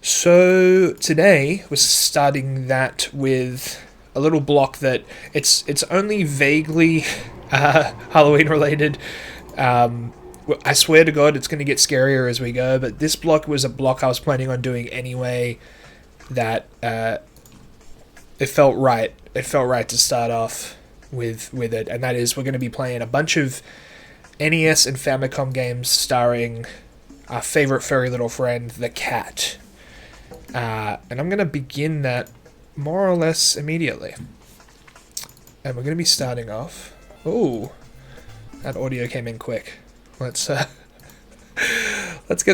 So today we're starting that with a little block that it's only vaguely Halloween related. I swear to God, it's going to get scarier as we go. But this block was a block I was planning on doing anyway. That it felt right. It felt right to start off with it, and that is we're going to be playing a bunch of NES and Famicom games starring our favorite furry little friend, the cat. And I'm going to begin that more or less immediately. And we're going to be starting off... Ooh, that audio came in quick. Let's get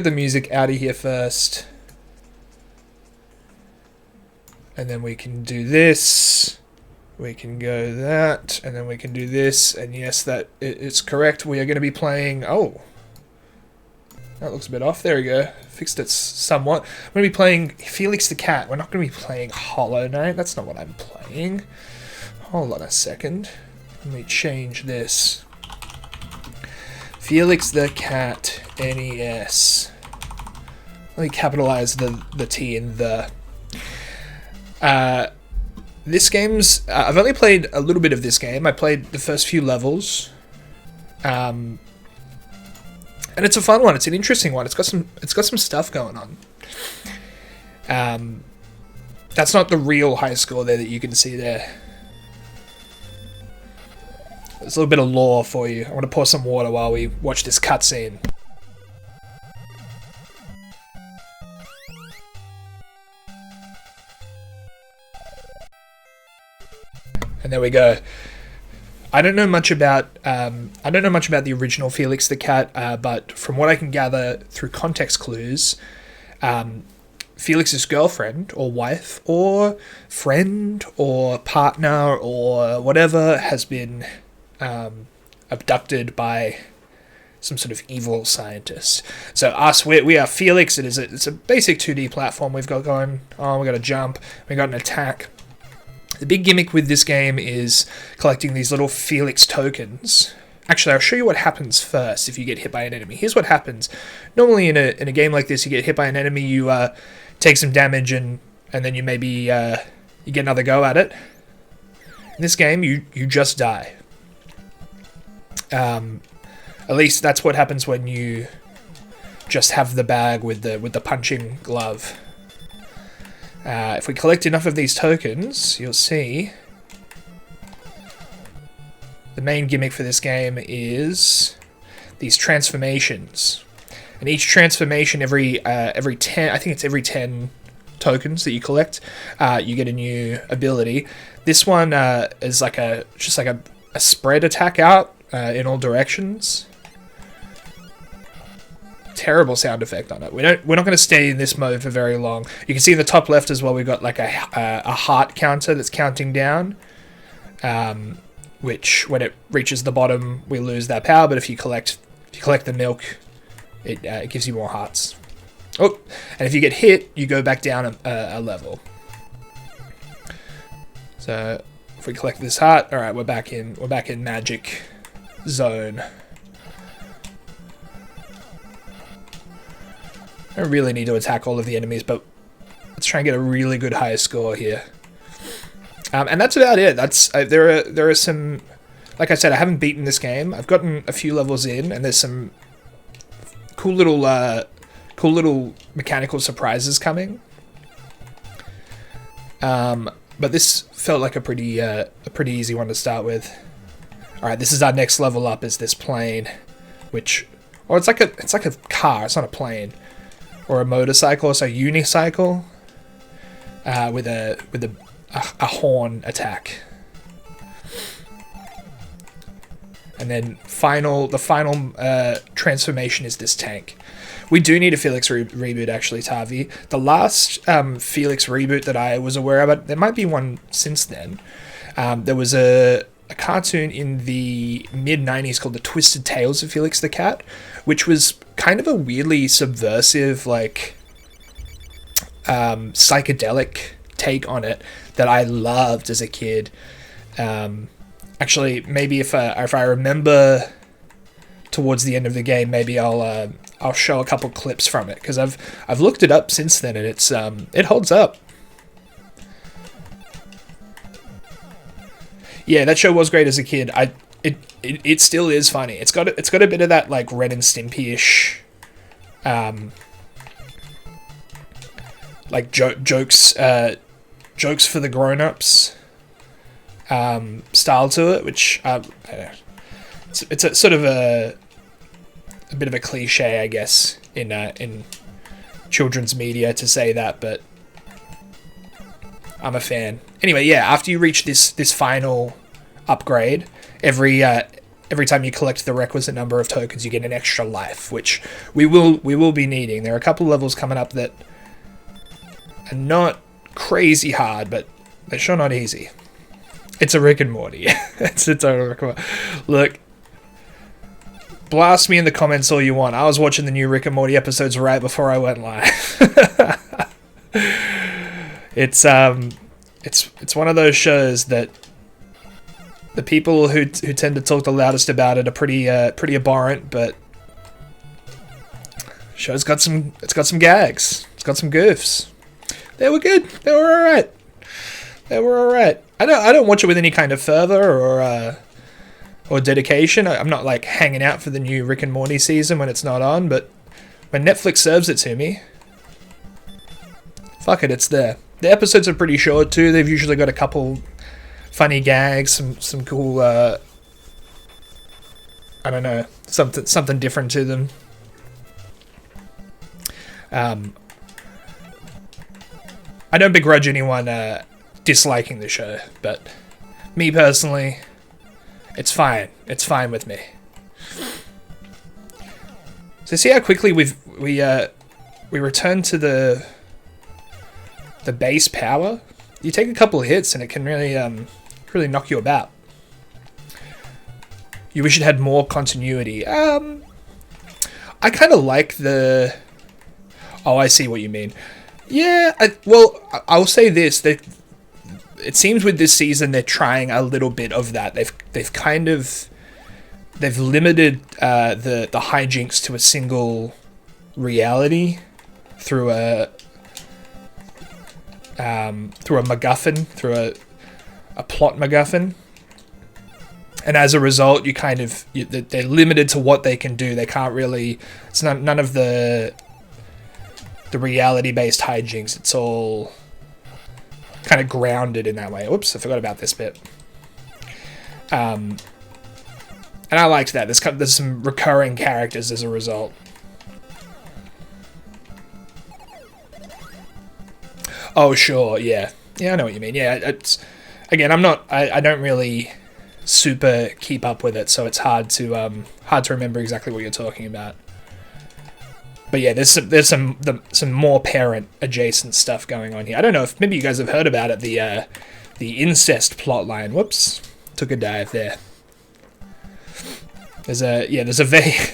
the music out of here first. And then we can do this. We can go that. And then we can do this. And yes, that it's correct. We are going to be playing... Oh. That looks a bit off. There we go. Fixed it somewhat. I'm going to be playing Felix the Cat. We're not going to be playing Hollow Knight. That's not what I'm playing. Hold on a second. Let me change this. Felix the Cat NES. Let me capitalize the T in the. This game's... I've only played a little bit of this game. I played the first few levels. And it's a fun one. It's an interesting one. It's got some stuff going on. That's not the real high score there that you can see there. There's a little bit of lore for you. I want to pour some water while we watch this cutscene. And there we go. I don't know much about the original Felix the Cat, but from what I can gather through context clues, Felix's girlfriend or wife or friend or partner or whatever has been abducted by some sort of evil scientist. So us, we are Felix. It's a basic 2D platform we've got going on. We've got a jump. We've got an attack. The big gimmick with this game is collecting these little Felix tokens. Actually, I'll show you what happens first if you get hit by an enemy. Here's what happens. Normally in a game like this, you get hit by an enemy, you take some damage, and then you maybe you get another go at it. In this game, you just die. At least that's what happens when you just have the bag with the punching glove. If we collect enough of these tokens, you'll see the main gimmick for this game is these transformations. And each transformation, every 10, I think it's every 10 tokens that you collect, you get a new ability. This one is just like a spread attack out in all directions. Terrible sound effect on it. We're not going to stay in this mode for very long. You can see in the top left as well, we've got like a heart counter that's counting down, which when it reaches the bottom we lose that power, but if you collect the milk, it gives you more hearts. Oh, and if you get hit, you go back down a level. So if we collect this heart, all right, we're back in magic zone. I don't really need to attack all of the enemies, but let's try and get a really good high score here. And that's about it. There are some, like I said, I haven't beaten this game. I've gotten a few levels in, and there's some cool little mechanical surprises coming. But this felt like a pretty easy one to start with. All right, this is our next level up. Is this plane, it's like a car. It's not a plane. Or a motorcycle, so a unicycle with a horn attack. And then the final transformation is this tank. We do need a Felix reboot, actually, Tavi. The last Felix reboot that I was aware of, there might be one since then. There was a cartoon in the mid-90s called The Twisted Tales of Felix the Cat, which was kind of a weirdly subversive, psychedelic take on it that I loved as a kid. Actually, maybe if I remember towards the end of the game, maybe I'll show a couple clips from it, because I've looked it up since then, and it holds up. Yeah, that show was great as a kid. It still is funny. It's got a bit of that like Ren and Stimpy-ish, like jokes for the grown-ups style to it, which I don't know. It's a sort of a bit of a cliche, I guess, in children's media to say that, but I'm a fan. Anyway, yeah, after you reach this final upgrade, every time you collect the requisite number of tokens, you get an extra life, which we will be needing. There are a couple levels coming up that are not crazy hard, but they're sure not easy. It's a Rick and Morty. It's a total Rick and Morty. Look, blast me in the comments all you want. I was watching the new Rick and Morty episodes right before I went live. It's one of those shows that the people who tend to talk the loudest about it are pretty abhorrent, but show's got some gags. It's got some goofs. They were good. They were all right. I don't watch it with any kind of fervor or dedication. I'm not like hanging out for the new Rick and Morty season when it's not on, but when Netflix serves it to me, fuck it, it's there. The episodes are pretty short too. They've usually got a couple funny gags, some cool, I don't know, something different to them. I don't begrudge anyone disliking the show, but me personally, it's fine. It's fine with me. So see how quickly we return to the base power. You take a couple of hits and it can really knock you about. You wish it had more continuity. I kind of like the... Oh, I see what you mean. Yeah, I'll say this. It seems with this season they're trying a little bit of that. They've limited the hijinks to a single reality through a MacGuffin, through a plot MacGuffin, and as a result, they're limited to what they can do. They can't really. It's none of the reality-based hijinks. It's all kind of grounded in that way. Oops, I forgot about this bit. And I liked that. There's some recurring characters as a result. Oh, sure, yeah. Yeah, I know what you mean. Yeah, it's... Again, I don't really super keep up with it, so it's hard to remember exactly what you're talking about. But yeah, there's some more parent adjacent stuff going on here. I don't know if maybe you guys have heard about it, the incest plotline. Whoops, took a dive there. There's a vague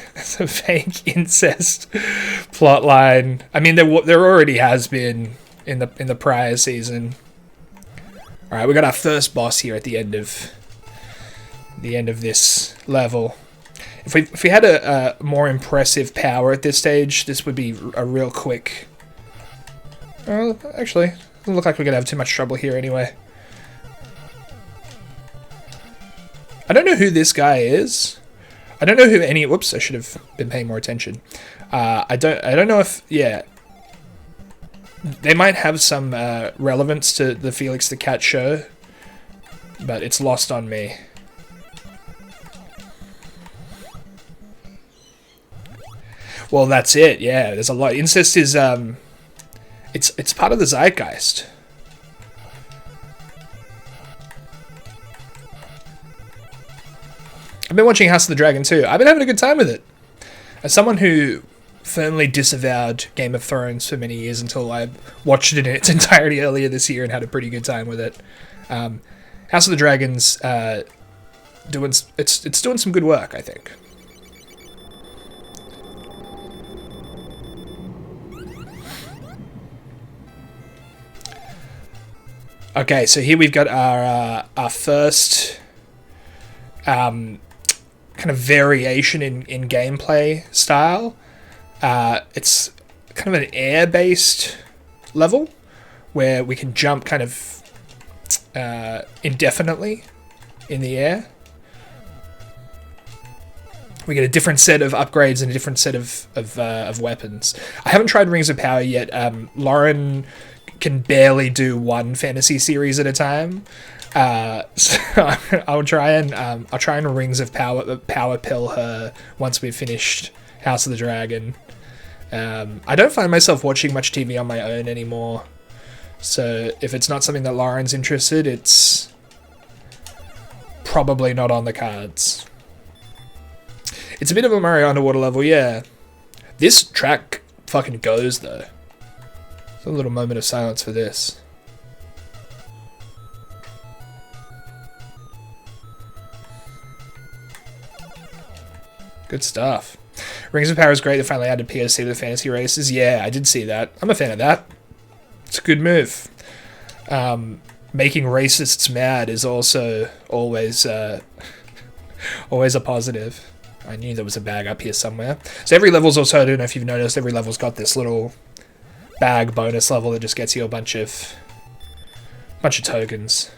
incest plotline. I mean, there already has been in the prior season. All right, we got our first boss here at the end of this level. If we had a more impressive power at this stage, this would be a real quick... actually, it doesn't look like we're going to have too much trouble here anyway. I don't know who this guy is. I don't know who any... Whoops, I should have been paying more attention. I don't know if... Yeah. They might have some relevance to the Felix the Cat show, but it's lost on me. Well, that's it. Yeah, there's a lot. Incest is it's part of the zeitgeist. I've been watching House of the Dragon too. I've been having a good time with it. As someone who firmly disavowed Game of Thrones for many years until I watched it in its entirety earlier this year and had a pretty good time with it. House of the Dragon's doing some good work, I think. Okay, so here we've got our first kind of variation in gameplay style. It's kind of an air-based level where we can jump kind of indefinitely in the air. We get a different set of upgrades and a different set of weapons. I haven't tried Rings of Power yet. Lauren can barely do one fantasy series at a time. So I'll try and Rings of Power pill her once we've finished House of the Dragon. I don't find myself watching much TV on my own anymore. So if it's not something that Lauren's interested, it's probably not on the cards. It's a bit of a Mario Underwater level, yeah. This track fucking goes, though. It's a little moment of silence for this. Good stuff. Rings of Power is great. They finally added POC to the fantasy races. Yeah, I did see that. I'm a fan of that. It's a good move. Making racists mad is also always always a positive. I knew there was a bag up here somewhere. So every level's also, I don't know if you've noticed, every level's got this little bag bonus level that just gets you a bunch of tokens.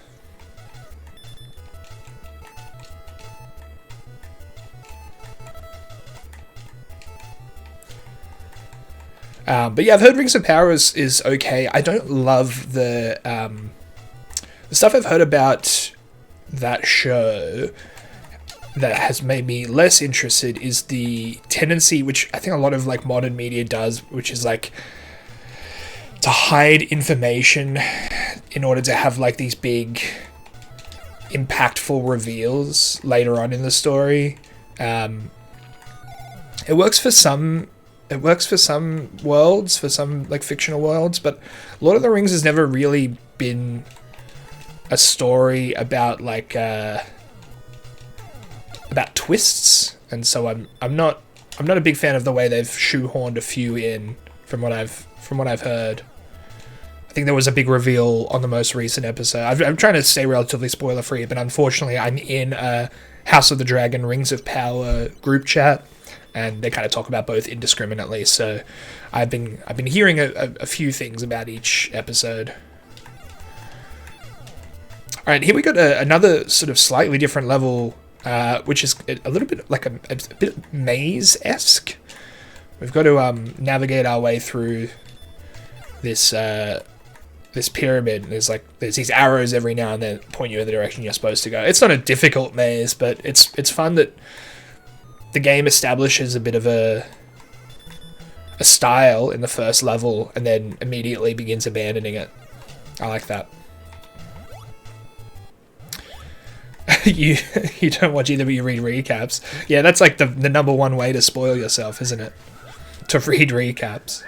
But yeah, I've heard Rings of Power is okay. I don't love the stuff I've heard about that show that has made me less interested is the tendency, which I think a lot of like modern media does, which is like to hide information in order to have like these big impactful reveals later on in the story. It works for some worlds, for some like fictional worlds, but Lord of the Rings has never really been a story about like about twists, and so I'm not a big fan of the way they've shoehorned a few in from what I've heard. I think there was a big reveal on the most recent episode. I'm trying to stay relatively spoiler free, but unfortunately I'm in a House of the Dragon Rings of Power group chat, and they kind of talk about both indiscriminately. So I've been hearing a few things about each episode. All right, here we got another sort of slightly different level, which is a little bit like a bit maze-esque. We've got to navigate our way through this this pyramid. There's these arrows every now and then that point you in the direction you're supposed to go. It's not a difficult maze, but it's fun that the game establishes a bit of a style in the first level and then immediately begins abandoning it. I like that. You don't watch either, but you read recaps. Yeah, that's like the number one way to spoil yourself, isn't it? To read recaps.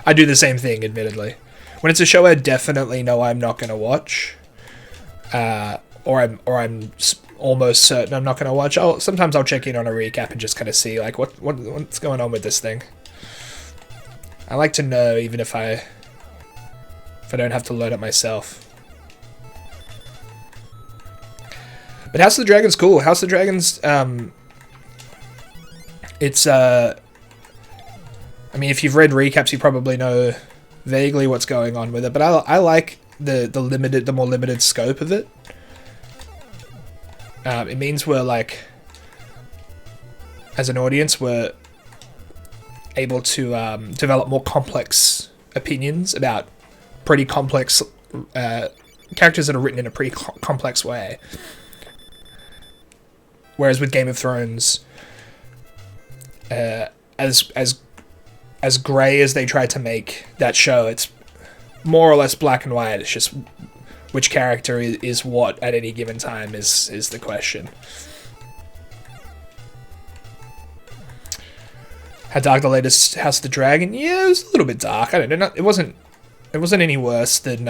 I do the same thing, admittedly. When it's a show I definitely know I'm not going to watch, or I'm almost certain I'm not going to watch, sometimes I'll check in on a recap and just kind of see like what's going on with this thing. I like to know, even if I don't have to learn it myself. But House of the Dragon's cool. House of the Dragon's, it's, I mean, if you've read recaps, you probably know vaguely what's going on with it, but I like the more limited scope of it. It means we're like, as an audience, we're able to develop more complex opinions about pretty complex characters that are written in a pretty complex way. Whereas with Game of Thrones, as grey as they try to make that show, it's more or less black and white. It's just which character is what at any given time is the question. How dark the latest House of the Dragon? Yeah, it was a little bit dark. I don't know. It wasn't any worse than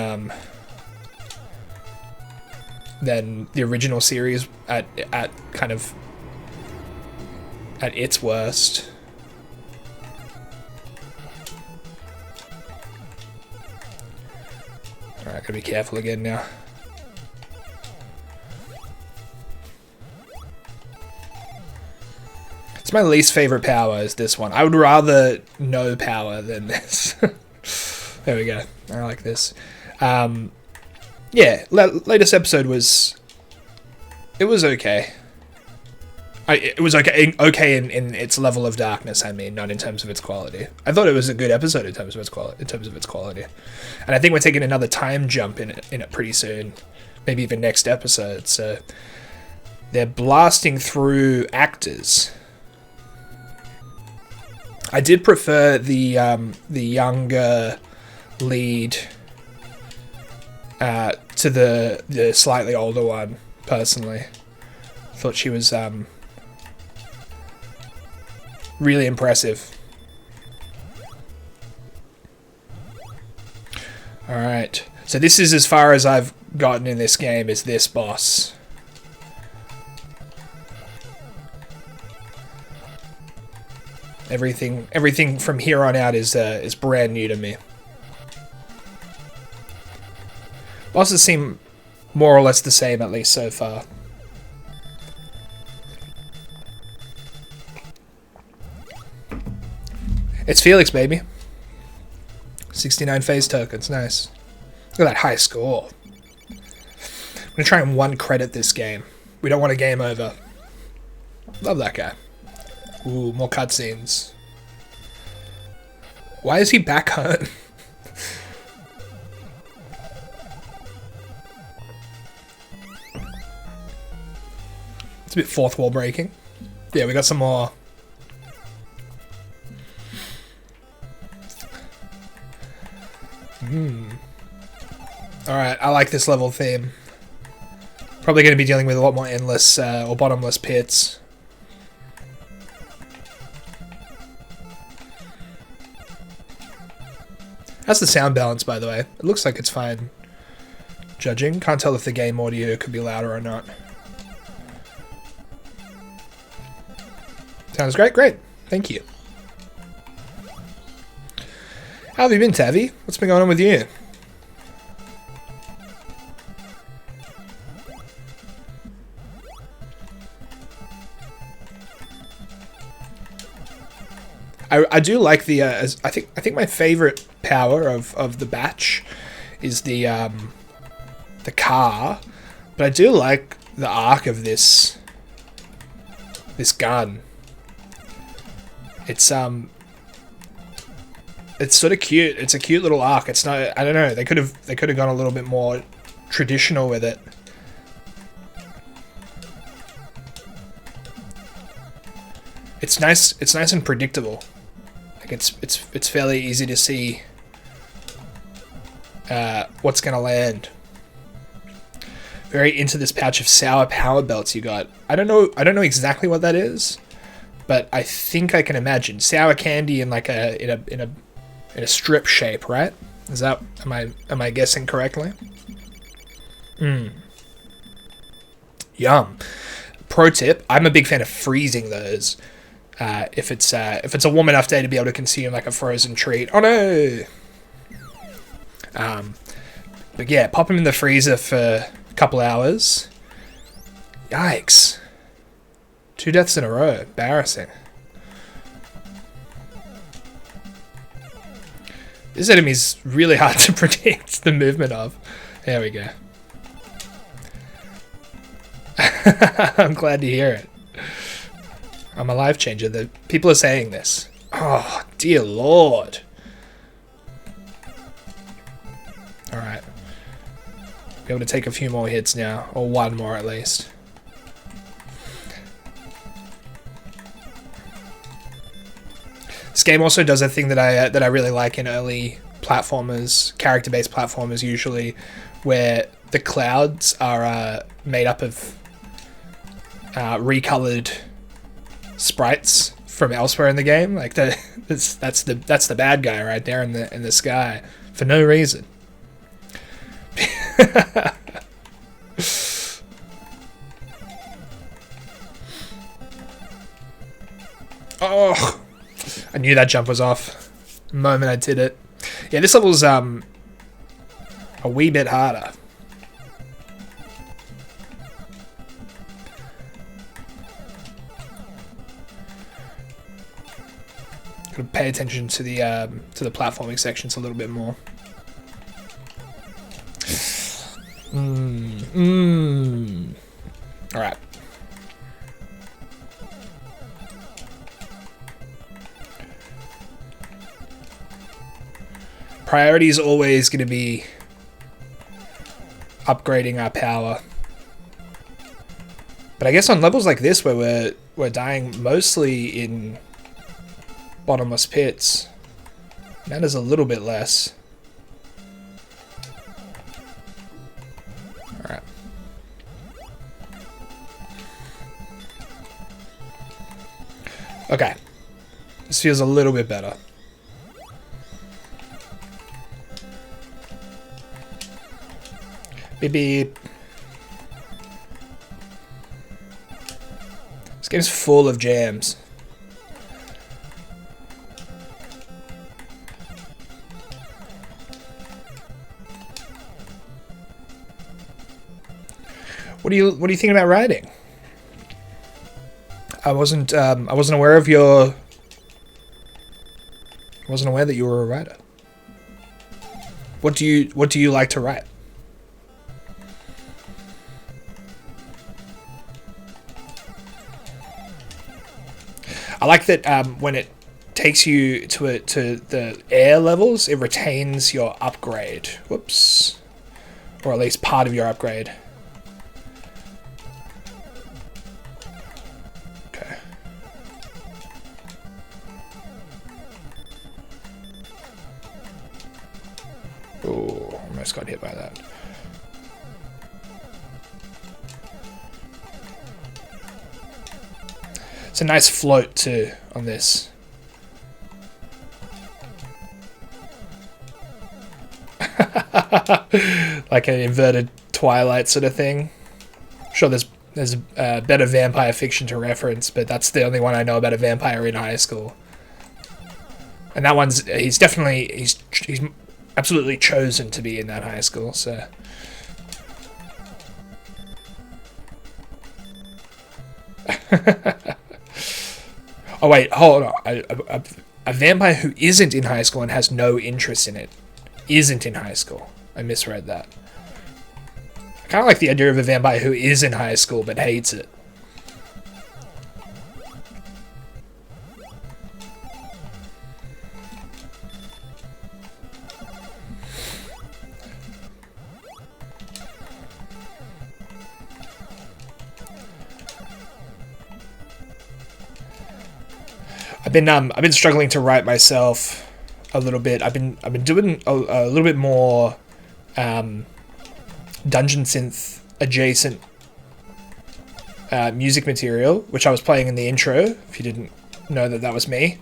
the original series at its worst. Alright, gotta be careful again now. It's my least favorite power is this one. I would rather no power than this. There we go. I like this. Yeah, latest episode was... It was okay. It was okay in its level of darkness, I mean, not in terms of its quality. I thought it was a good episode in terms of its quality. And I think we're taking another time jump in it pretty soon. Maybe even next episode. So they're blasting through actors. I did prefer the younger lead to the slightly older one, personally. Thought she was really impressive. Alright, so this is as far as I've gotten in this game, is this boss. Everything from here on out is brand new to me. Bosses seem more or less the same, at least so far. It's Felix, baby. 69 phase tokens, nice. Look at that high score. I'm gonna try and one credit this game. We don't want a game over. Love that guy. Ooh, more cutscenes. Why is he back home? It's a bit fourth wall breaking. Yeah, we got some more. Alright, I like this level theme. Probably going to be dealing with a lot more endless or bottomless pits. How's the sound balance, by the way? It looks like it's fine. Judging. Can't tell if the game audio could be louder or not. Sounds great. Great. Thank you. How have you been, Tavi? What's been going on with you? I do like the I think my favorite power of the batch is the car, but I do like the arc of this gun. It's sort of cute. It's a cute little arc. It's not. I don't know. They could have gone a little bit more traditional with it. It's nice. It's nice and predictable. Like it's fairly easy to see what's gonna land. Very into this pouch of sour power belts you got. I don't know exactly what that is, but I think I can imagine sour candy in like in a strip shape, right? Is that am I guessing correctly? Yum. Pro tip: I'm a big fan of freezing those. If it's a warm enough day to be able to consume like a frozen treat. Oh no! But yeah, pop them in the freezer for a couple hours. Yikes! 2 deaths in a row. Embarrassing. This enemy's really hard to predict the movement of. There we go. I'm glad to hear it. I'm a life changer. The people are saying this. Oh, dear Lord. Alright. Be able to take a few more hits now. Or one more at least. This game also does a thing that I really like in early platformers, character-based platformers usually, where the clouds are made up of recolored sprites from elsewhere in the game. Like that's the bad guy right there in the sky for no reason. Oh, I knew that jump was off the moment I did it. Yeah, this level's a wee bit harder. Gotta pay attention to the platforming sections a little bit more. All right. Priority is always going to be upgrading our power. But I guess on levels like this, where we're dying mostly in bottomless pits, matters a little bit less. All right. Okay. This feels a little bit better. Beep beep. This game's full of jams. What do you think about writing? I wasn't aware of your. I wasn't aware that you were a writer. What do you like to write? I like that when it takes you to the air levels, it retains your upgrade. Whoops. Or at least part of your upgrade. Okay. Oh, almost got hit by that. It's a nice float too on this. Like an inverted Twilight sort of thing. I'm sure there's better vampire fiction to reference, but that's the only one I know about a vampire in high school. And that one's he's absolutely chosen to be in that high school, so. Oh wait, hold on. A vampire who isn't in high school and has no interest in it isn't in high school. I misread that. I kind of like the idea of a vampire who is in high school but hates it. I've been struggling to write myself a little bit. I've been doing a little bit more dungeon synth adjacent music material, which I was playing in the intro. If you didn't know that was me,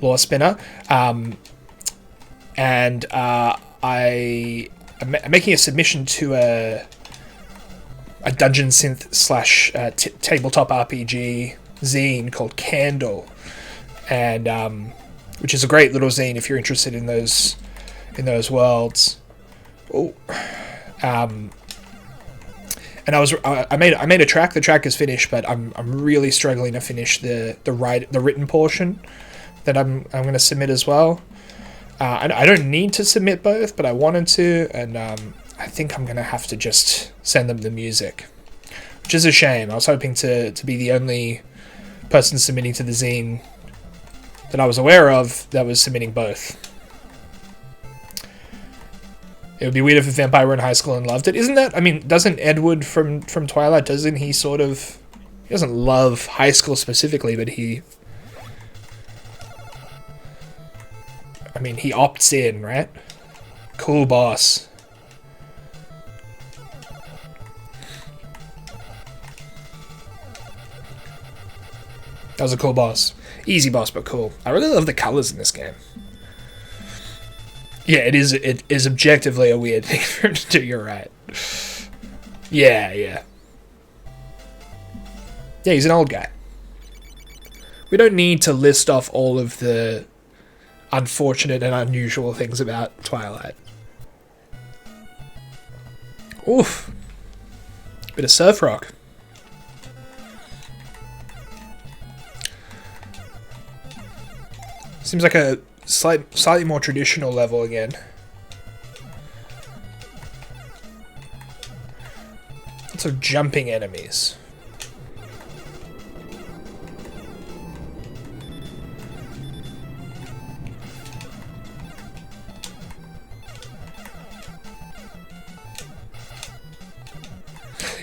Lore Spinner, and I'm making a submission to a dungeon synth slash tabletop RPG zine called Candle. And which is a great little zine if you're interested in those worlds. Oh, and I made a track. The track is finished, but I'm really struggling to finish the written portion that I'm going to submit as well. I don't need to submit both, but I wanted to, and I think I'm going to have to just send them the music, which is a shame. I was hoping to be the only person submitting to the zine that I was aware of that was submitting both. It would be weird if a vampire were in high school and loved it. Isn't that? I mean, doesn't Edward from Twilight, doesn't he sort of... He doesn't love high school specifically, but he... I mean, he opts in, right? Cool boss. That was a cool boss. Easy boss, but cool. I really love the colors in this game. Yeah, it is objectively a weird thing for him to do, you're right. Yeah. Yeah, he's an old guy. We don't need to list off all of the unfortunate and unusual things about Twilight. Oof. Bit of surf rock. Seems like a slightly more traditional level again. Lots of jumping enemies.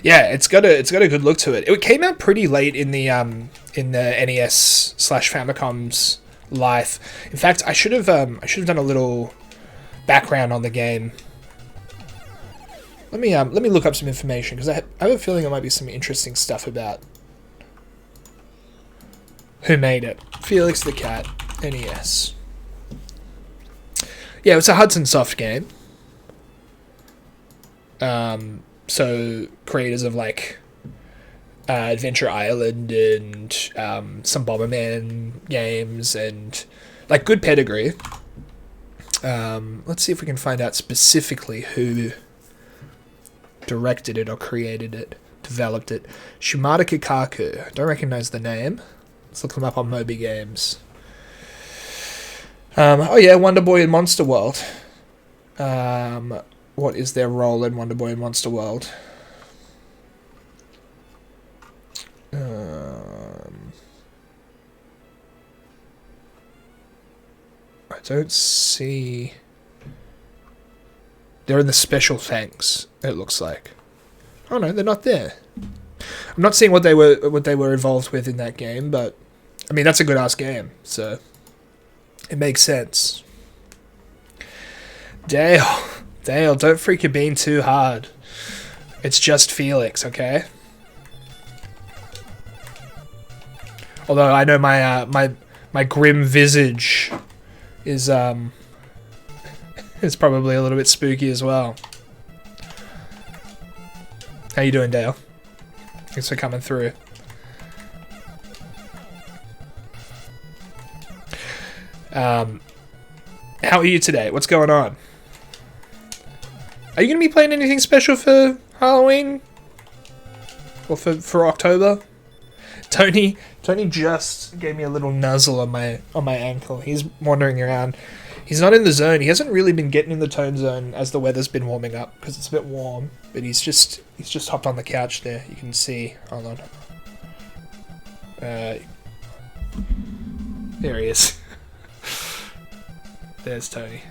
Yeah, it's got a good look to it. It came out pretty late in the NES / Famicom's life. In fact, I should have done a little background on the game. Let me look up some information because I have a feeling there might be some interesting stuff about who made it. Felix the Cat NES. Yeah, it's a Hudson Soft game. So creators of like Adventure Island and some Bomberman games and like good pedigree. Let's see if we can find out specifically who directed it or created it, developed it. Shimada Kikaku. Don't recognize the name. Let's look them up on Moby Games. Oh yeah, Wonder Boy and Monster World. What is their role in Wonder Boy and Monster World? I don't see... They're in the special thanks, it looks like. Oh no, they're not there. I'm not seeing what they were involved with in that game, but I mean that's a good ass game, so it makes sense. Dale, don't freak your bean too hard. It's just Felix, okay? Although I know my grim visage is probably a little bit spooky as well. How you doing, Dale? Thanks for coming through. How are you today? What's going on? Are you going to be playing anything special for Halloween? Or for October? Tony just gave me a little nuzzle on my ankle. He's wandering around. He's not in the zone. He hasn't really been getting in the tone zone as the weather's been warming up because it's a bit warm. But he's just hopped on the couch there. You can see. Hold on. There he is. There's Tony.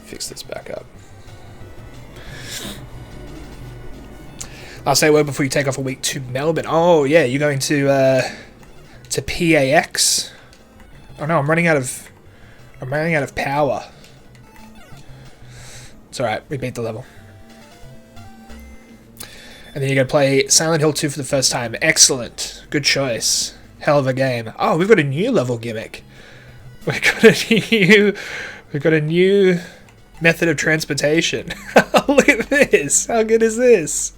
Fix this back up. I'll say a word before you take off a week to Melbourne. Oh yeah, you're going to PAX. Oh no, I'm running out of power. It's alright, we beat the level. And then you're going to play Silent Hill 2 for the first time. Excellent. Good choice. Hell of a game. Oh, we've got a new level gimmick. We've got a new method of transportation. Look at this. How good is this?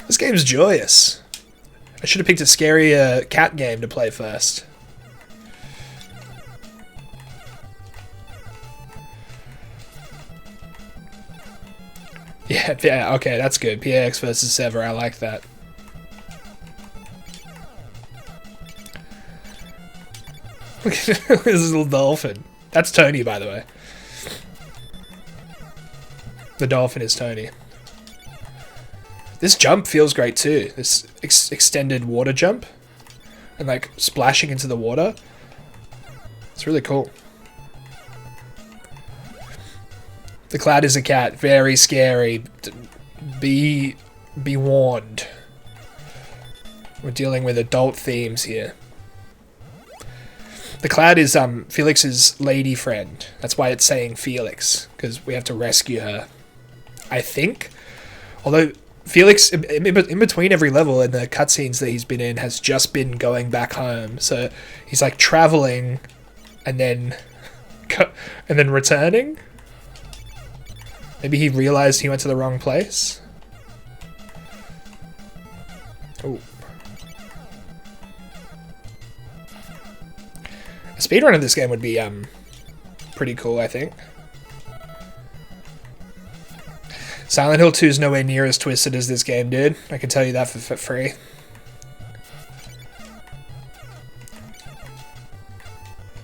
This game's joyous. I should have picked a scary cat game to play first. Yeah, okay, that's good. PAX versus Sever, I like that. Look at this little dolphin. That's Tony, by the way. The dolphin is Tony. This jump feels great too. This extended water jump. And like splashing into the water. It's really cool. The cloud is a cat. Very scary. Be warned. We're dealing with adult themes here. The cloud is Felix's lady friend. That's why it's saying Felix, because we have to rescue her. I think. Although Felix, in between every level in the cutscenes that he's been in, has just been going back home. So he's like traveling, and then returning. Maybe he realized he went to the wrong place. Oh. A speedrun of this game would be pretty cool, I think. Silent Hill 2 is nowhere near as twisted as this game, dude. I can tell you that for free.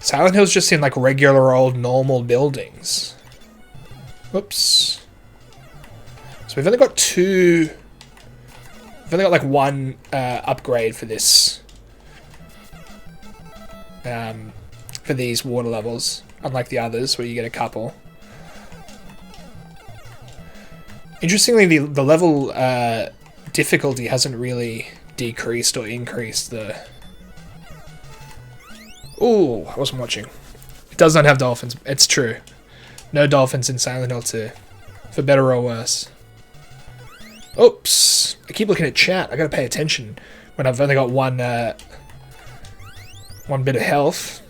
Silent Hill's just in like regular old normal buildings. Whoops. So we've only got two... We've only got like one upgrade for this. For these water levels. Unlike the others where you get a couple. Interestingly, the level difficulty hasn't really decreased or increased the... Ooh, I wasn't watching. It does not have dolphins. It's true. No dolphins in Silent Hill 2. For better or worse. Oops. I keep looking at chat. I gotta pay attention when I've only got one bit of health.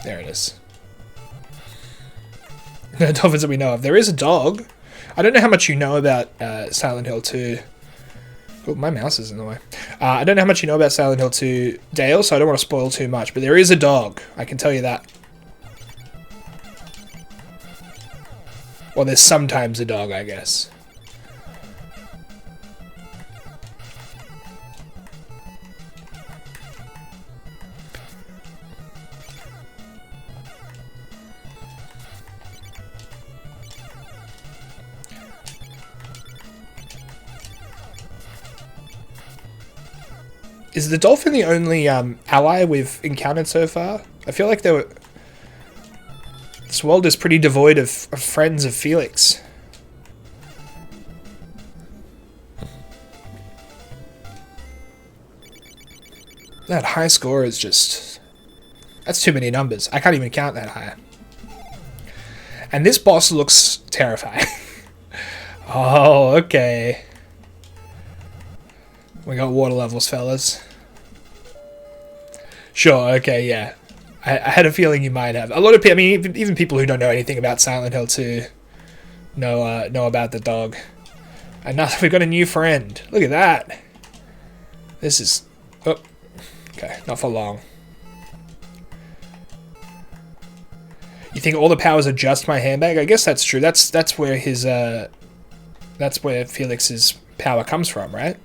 There it is. No dolphins that we know of. There is a dog. I don't know how much you know about Silent Hill 2. Oh, my mouse is in the way. I don't know how much you know about Silent Hill 2, Dale, so I don't want to spoil too much. But there is a dog. I can tell you that. Well, there's sometimes a dog, I guess. Is the dolphin the only ally we've encountered so far? I feel like this world is pretty devoid of friends of Felix. That high score is just... That's too many numbers. I can't even count that high. And this boss looks terrifying. Oh, okay. We got water levels, fellas. Sure, okay, yeah. I had a feeling you might have. A lot of people, I mean, even people who don't know anything about Silent Hill 2 know about the dog. And now we've got a new friend. Look at that. This is... Oh, okay, not for long. You think all the powers are just my handbag? I guess that's true. That's where his that's where Felix's power comes from, right?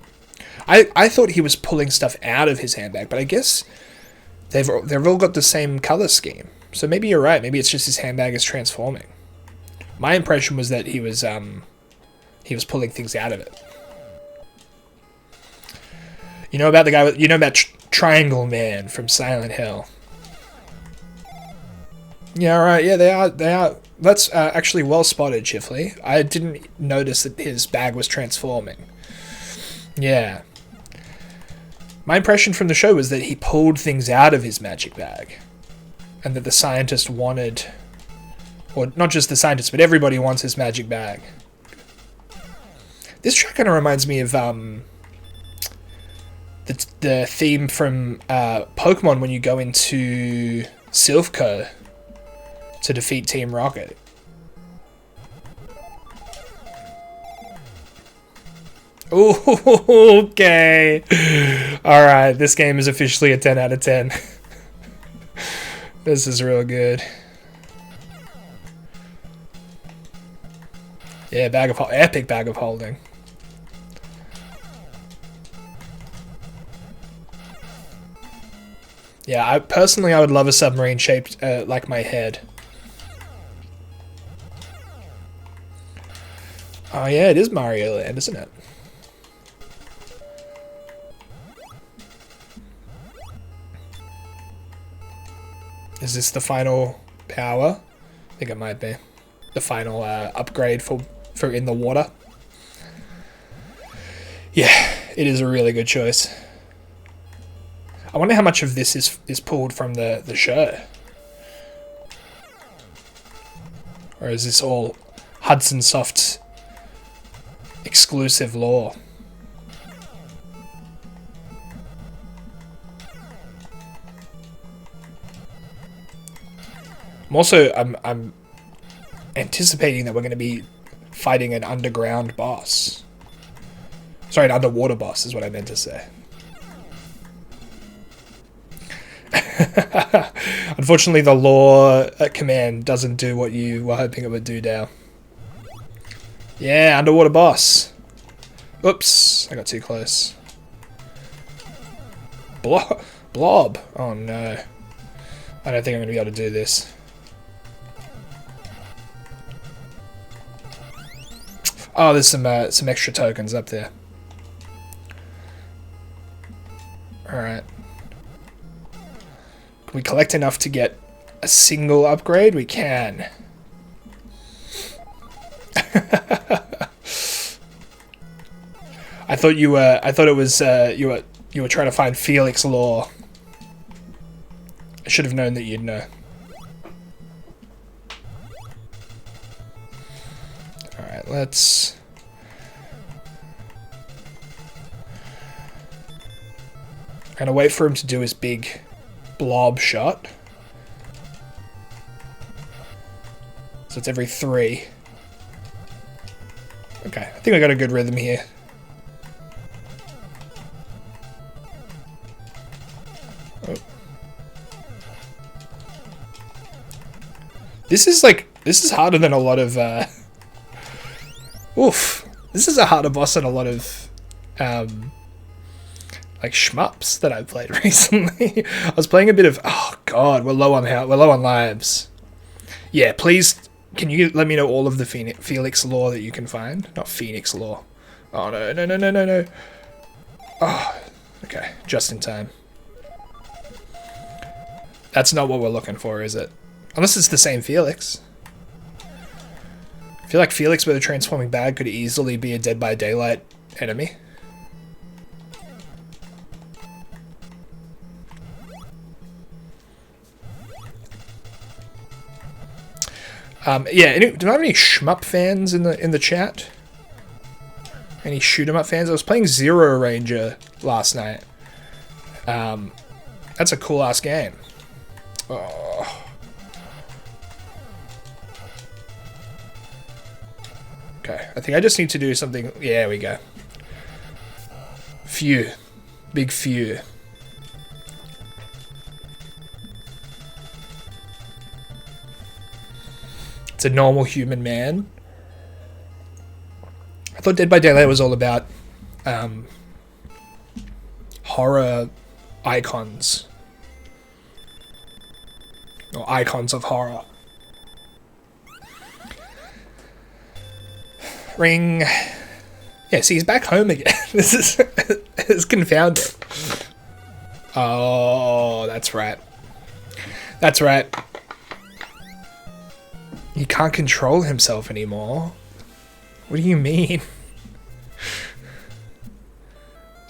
I thought he was pulling stuff out of his handbag, but I guess they've all got the same color scheme. So maybe you're right. Maybe it's just his handbag is transforming. My impression was that he was pulling things out of it. You know about the guy with, you know about Triangle Man from Silent Hill. Yeah, right. Yeah, they are. That's actually well spotted, Chifley. I didn't notice that his bag was transforming. Yeah. My impression from the show was that he pulled things out of his magic bag. And that the scientist wanted... Or not just the scientist, but everybody wants his magic bag. This track kind of reminds me of the theme from Pokemon when you go into Silphco to defeat Team Rocket. Ooh, okay. Alright, this game is officially a 10 out of 10. This is real good. Yeah, epic bag of holding. Yeah, I would love a submarine shaped like my head. Oh yeah, it is Mario Land, isn't it? Is this the final power? I think it might be. The final upgrade for in the water. Yeah, it is a really good choice. I wonder how much of this is pulled from the show. Or is this all Hudson Soft's exclusive lore? I'm anticipating that we're going to be fighting an underground boss. Sorry, an underwater boss is what I meant to say. Unfortunately, the law command doesn't do what you were hoping it would do now. Yeah, underwater boss. Oops, I got too close. Blob. Oh no. I don't think I'm going to be able to do this. Oh, there's some extra tokens up there. Alright. Can we collect enough to get a single upgrade? We can. I thought you were. I thought it was. You were trying to find Felix lore. I should have known that you'd know. All right, let's. I'm gonna wait for him to do his big blob shot. So it's every 3. Okay, I think I got a good rhythm here. Oh. This is harder than a lot of oof. This is a harder boss than a lot of like shmups that I've played recently. I was playing a bit of, oh god, we're low on lives. Yeah, please, can you let me know all of the Felix lore that you can find? Not Phoenix lore. Oh no. Oh, okay, just in time. That's not what we're looking for, is it? Unless it's the same Felix. I feel like Felix with a transforming bag could easily be a Dead by Daylight enemy. Yeah, do I have any shmup fans in the chat? Any shoot 'em up fans? I was playing Zero Ranger last night. That's a cool ass game. Oh. Okay, I think I just need to do something. Yeah, there we go. Few. Big few. It's a normal human man. I thought Dead by Daylight was all about horror icons. Or icons of horror. Ring. Yeah, see, he's back home again. This is it's confounding. Oh, that's right. That's right. He can't control himself anymore. What do you mean?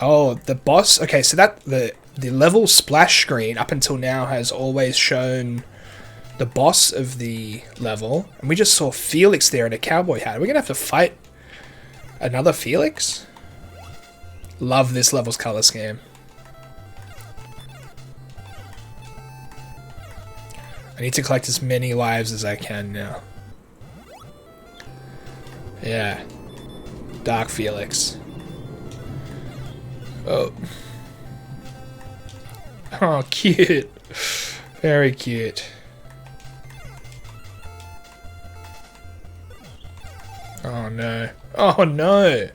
Oh, the boss. Okay, so that the level splash screen up until now has always shown the boss of the level, and we just saw Felix there in a cowboy hat. Are we gonna have to fight another Felix? Love this level's color scheme. I need to collect as many lives as I can now. Yeah. Dark Felix. Oh. Oh, cute. Very cute. Oh no. Oh no.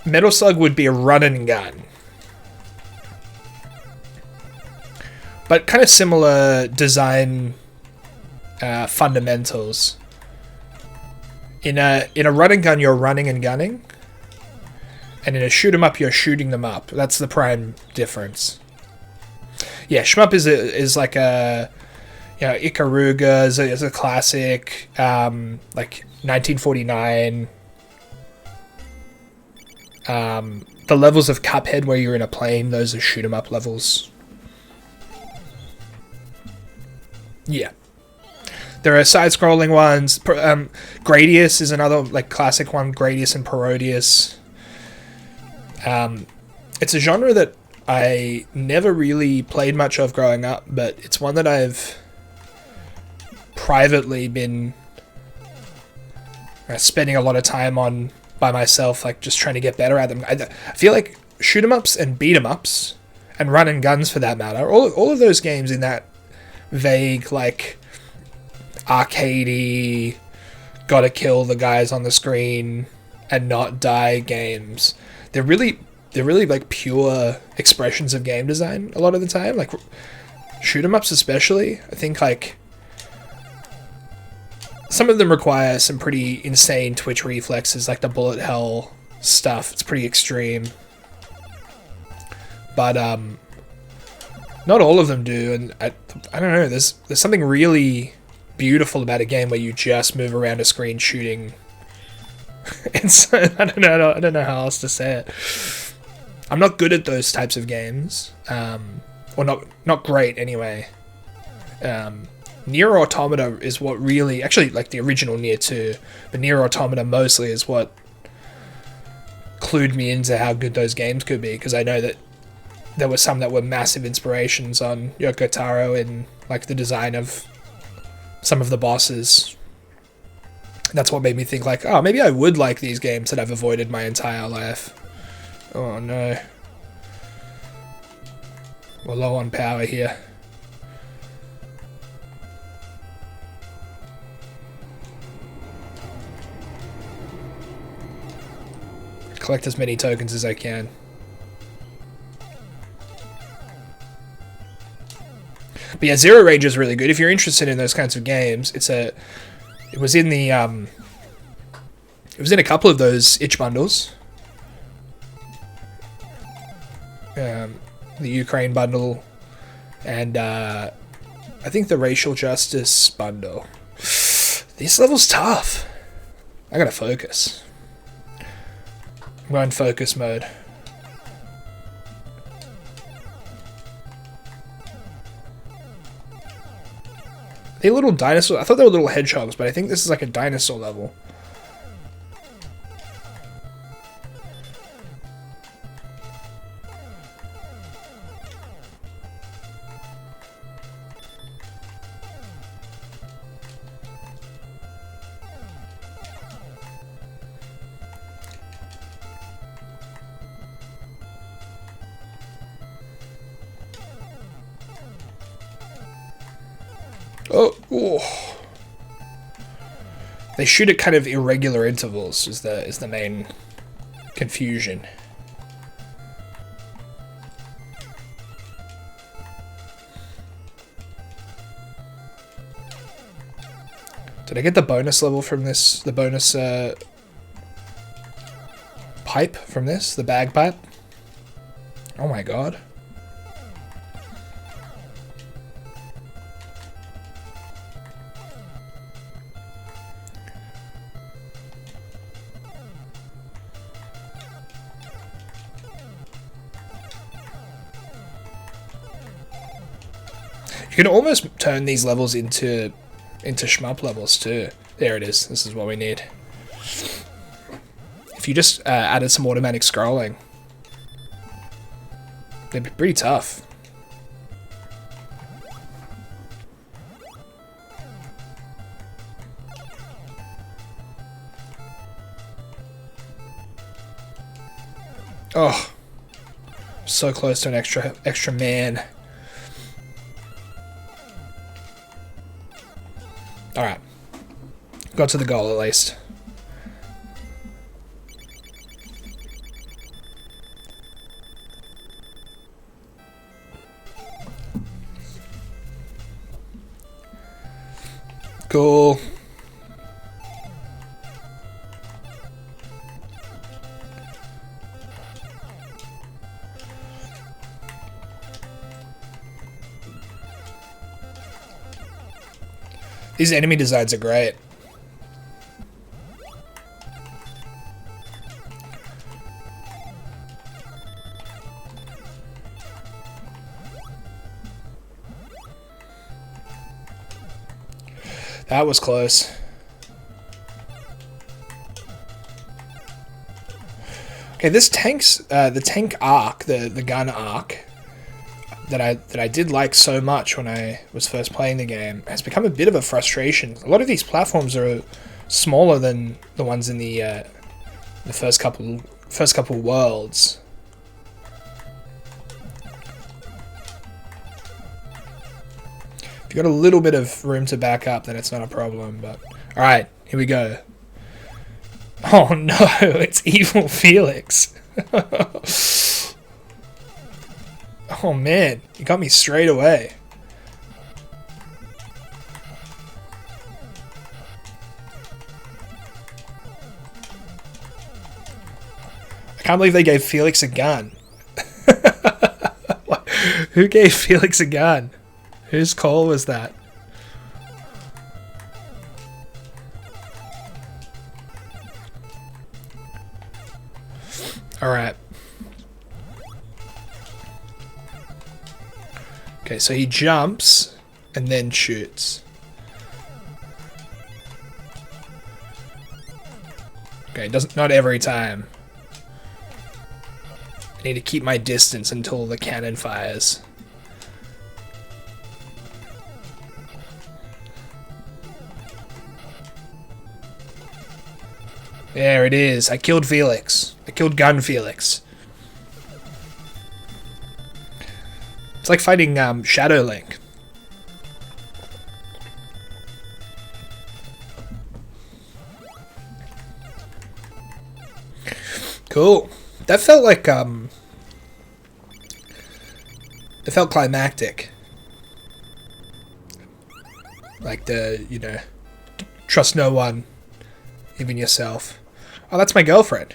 Metal Slug would be a run and gun. But kind of similar design fundamentals. In a run and gun, you're running and gunning, and in a shoot 'em up, you're shooting them up. That's the prime difference. Yeah, shmup is like a, you know, Ikaruga is a classic, like 1949. The levels of Cuphead where you're in a plane, those are shoot 'em up levels. Yeah. There are side-scrolling ones. Gradius is another like classic one. Gradius and Parodius. It's a genre that I never really played much of growing up, but it's one that I've privately been spending a lot of time on by myself, like just trying to get better at them. I feel like shoot 'em ups and beat 'em ups, and run and guns for that matter, all of those games in that vague, like, arcadey, gotta kill the guys on the screen and not die games, they're really like pure expressions of game design a lot of the time. Like shoot 'em ups especially, I think like some of them require some pretty insane twitch reflexes, like the bullet hell stuff. It's pretty extreme, but not all of them do. And I don't know, there's something really beautiful about a game where you just move around a screen shooting. It's I don't know how else to say it. I'm not good at those types of games, or not great anyway. Nier Automata is what really, actually, like the original Nier 2, but Nier Automata mostly is what clued me into how good those games could be, because I know that there were some that were massive inspirations on Yoko Taro in like the design of some of the bosses. That's what made me think like, oh, maybe I would like these games that I've avoided my entire life. Oh no. We're low on power here. Collect as many tokens as I can. But yeah, Zero Rage is really good. If you're interested in those kinds of games, it was in the it was in a couple of those itch bundles. The Ukraine bundle, and I think the racial justice bundle. This level's tough. I gotta focus. I'm going focus mode. They're little dinosaurs. I thought they were little hedgehogs, but I think this is like a dinosaur level. Oh. They shoot at kind of irregular intervals is the main confusion. Did I get the bonus level from this? The bonus pipe from this? The bagpipe? Oh my god. You can almost turn these levels into shmup levels too. There it is. This is what we need. If you just added some automatic scrolling, they'd be pretty tough. Oh, so close to an extra man. Alright. Got to the goal at least. Cool. These enemy designs are great. That was close. Okay, this tank's the tank arc, the gun arc that I did like so much when I was first playing the game has become a bit of a frustration. A lot of these platforms are smaller than the ones in the first couple worlds. If you've got a little bit of room to back up, then it's not a problem. But alright, here we go. Oh no, it's evil Felix. Oh man, you got me straight away. I can't believe they gave Felix a gun. Who gave Felix a gun? Whose call was that? Alright. Okay, so he jumps and then shoots. Okay, not every time. I need to keep my distance until the cannon fires. There it is. I killed Felix. I killed Gun Felix. It's like fighting Shadow Link. Cool. That felt like it felt climactic. Like trust no one, even yourself. Oh, that's my girlfriend.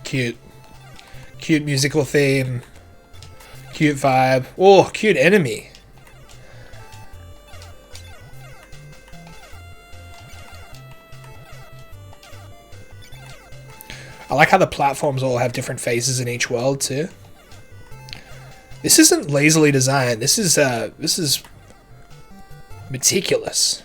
Cute. Cute musical theme. Cute vibe. Oh, cute enemy. I like how the platforms all have different faces in each world too. This isn't lazily designed. This is meticulous.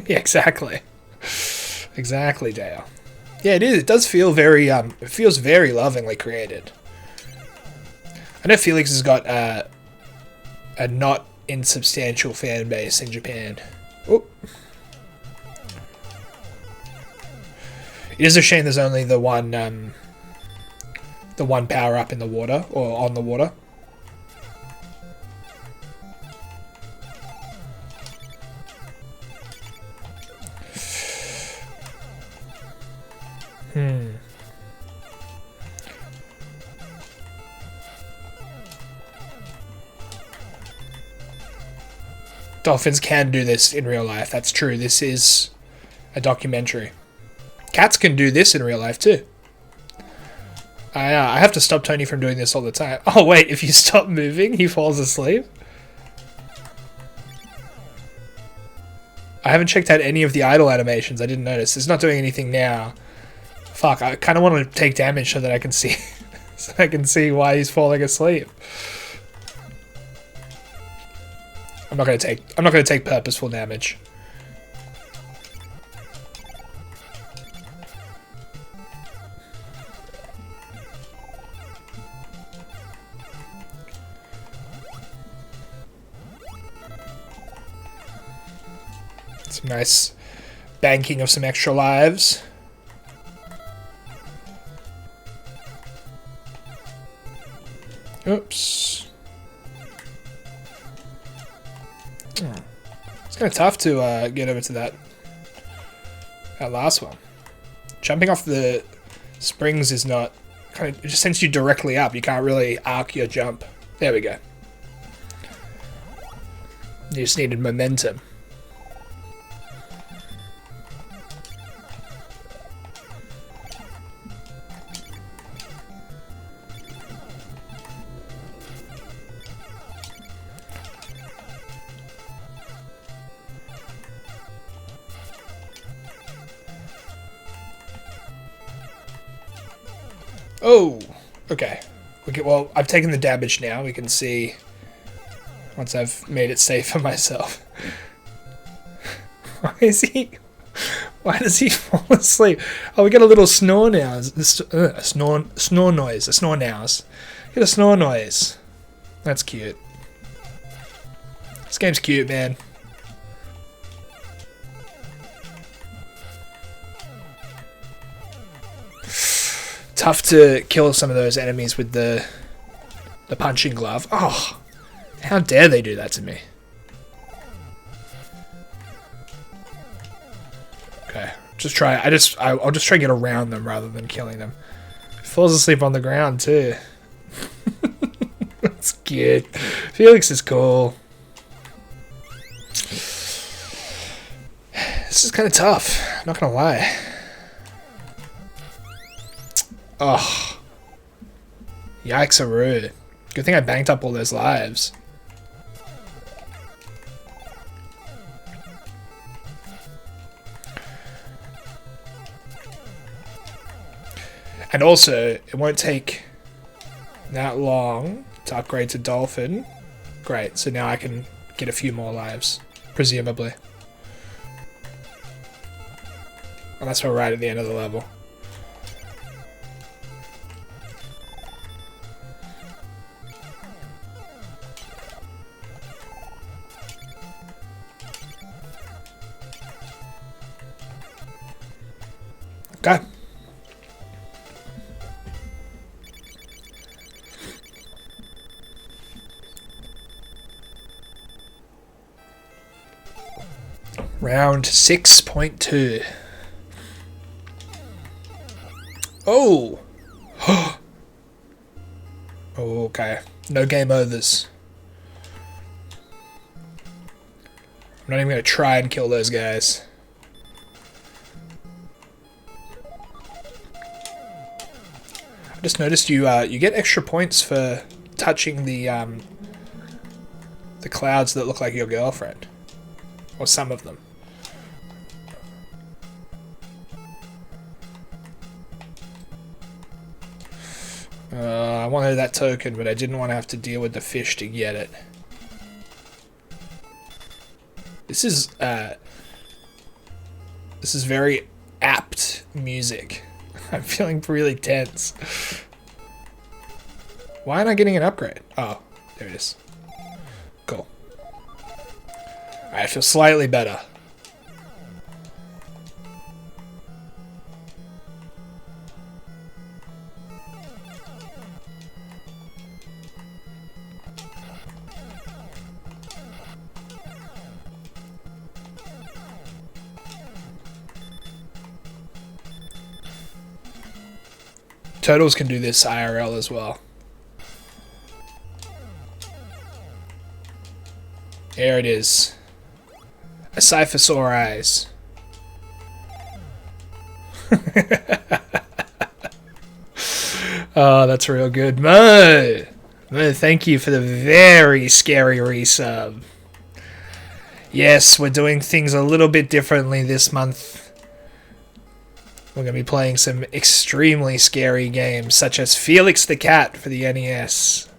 Yeah, exactly. Exactly, Dale. Yeah, it is. It does feel very it feels very lovingly created. I know Felix has got a not insubstantial fan base in Japan. Oh. It is a shame there's only the one power up in the water or on the water. Dolphins can do this in real life. That's true. This is a documentary. Cats can do this in real life too. I have to stop Tony from doing this all the time. Oh wait, if you stop moving, he falls asleep? I haven't checked out any of the idle animations. I didn't notice. It's not doing anything now. Fuck, I kind of want to take damage so that I can see so I can see why he's falling asleep. I'm not gonna take purposeful damage. Some nice banking of some extra lives. Oops. It's kind of tough to get over to that last one. Jumping off the springs is not it just sends you directly up. You can't really arc your jump. There we go. You just needed momentum. Oh, okay. Well, I've taken the damage now. We can see once I've made it safe for myself. Why does he fall asleep? Oh, we get a little snore now. A snore noise. A snore nows. Get a snore noise. That's cute. This game's cute, man. Tough to kill some of those enemies with the punching glove. Oh, how dare they do that to me? Okay, just try. I'll just try to get around them rather than killing them. Falls asleep on the ground too. That's cute. Felix is cool. This is kind of tough. Not gonna lie. Oh, yikes-a-roo. Good thing I banked up all those lives. And also, it won't take that long to upgrade to Dolphin. Great, so now I can get a few more lives, presumably. Unless we're right at the end of the level. Okay. Round 6.2. Oh! Oh, okay. No game overs. I'm not even going to try and kill those guys. I just noticed you get extra points for touching the clouds that look like your girlfriend. Or some of them. I wanted that token, but I didn't want to have to deal with the fish to get it. This is very apt music. I'm feeling really tense. Why am I getting an upgrade? Oh, there it is. Cool. Alright, I feel slightly better. Turtles can do this IRL as well. There it is. A Cyphosaur eyes. Oh, that's real good. Mo, thank you for the very scary resub. Yes, we're doing things a little bit differently this month. We're going to be playing some extremely scary games, such as Felix the Cat for the NES.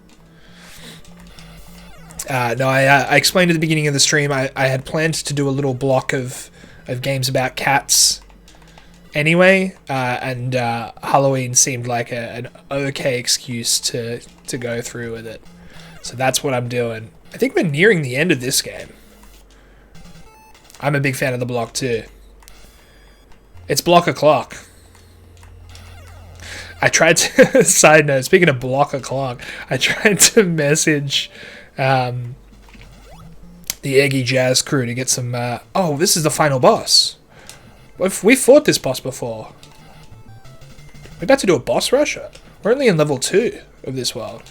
No, I explained at the beginning of the stream, I had planned to do a little block of games about cats anyway, and Halloween seemed like an okay excuse to go through with it. So that's what I'm doing. I think we're nearing the end of this game. I'm a big fan of the block too. It's block o'clock. I tried to, side note, speaking of block o'clock, I tried to message the Eggy Jazz crew to get some, oh, this is the final boss. We fought this boss before. We're about to do a boss rush? We're only in level 2 of this world.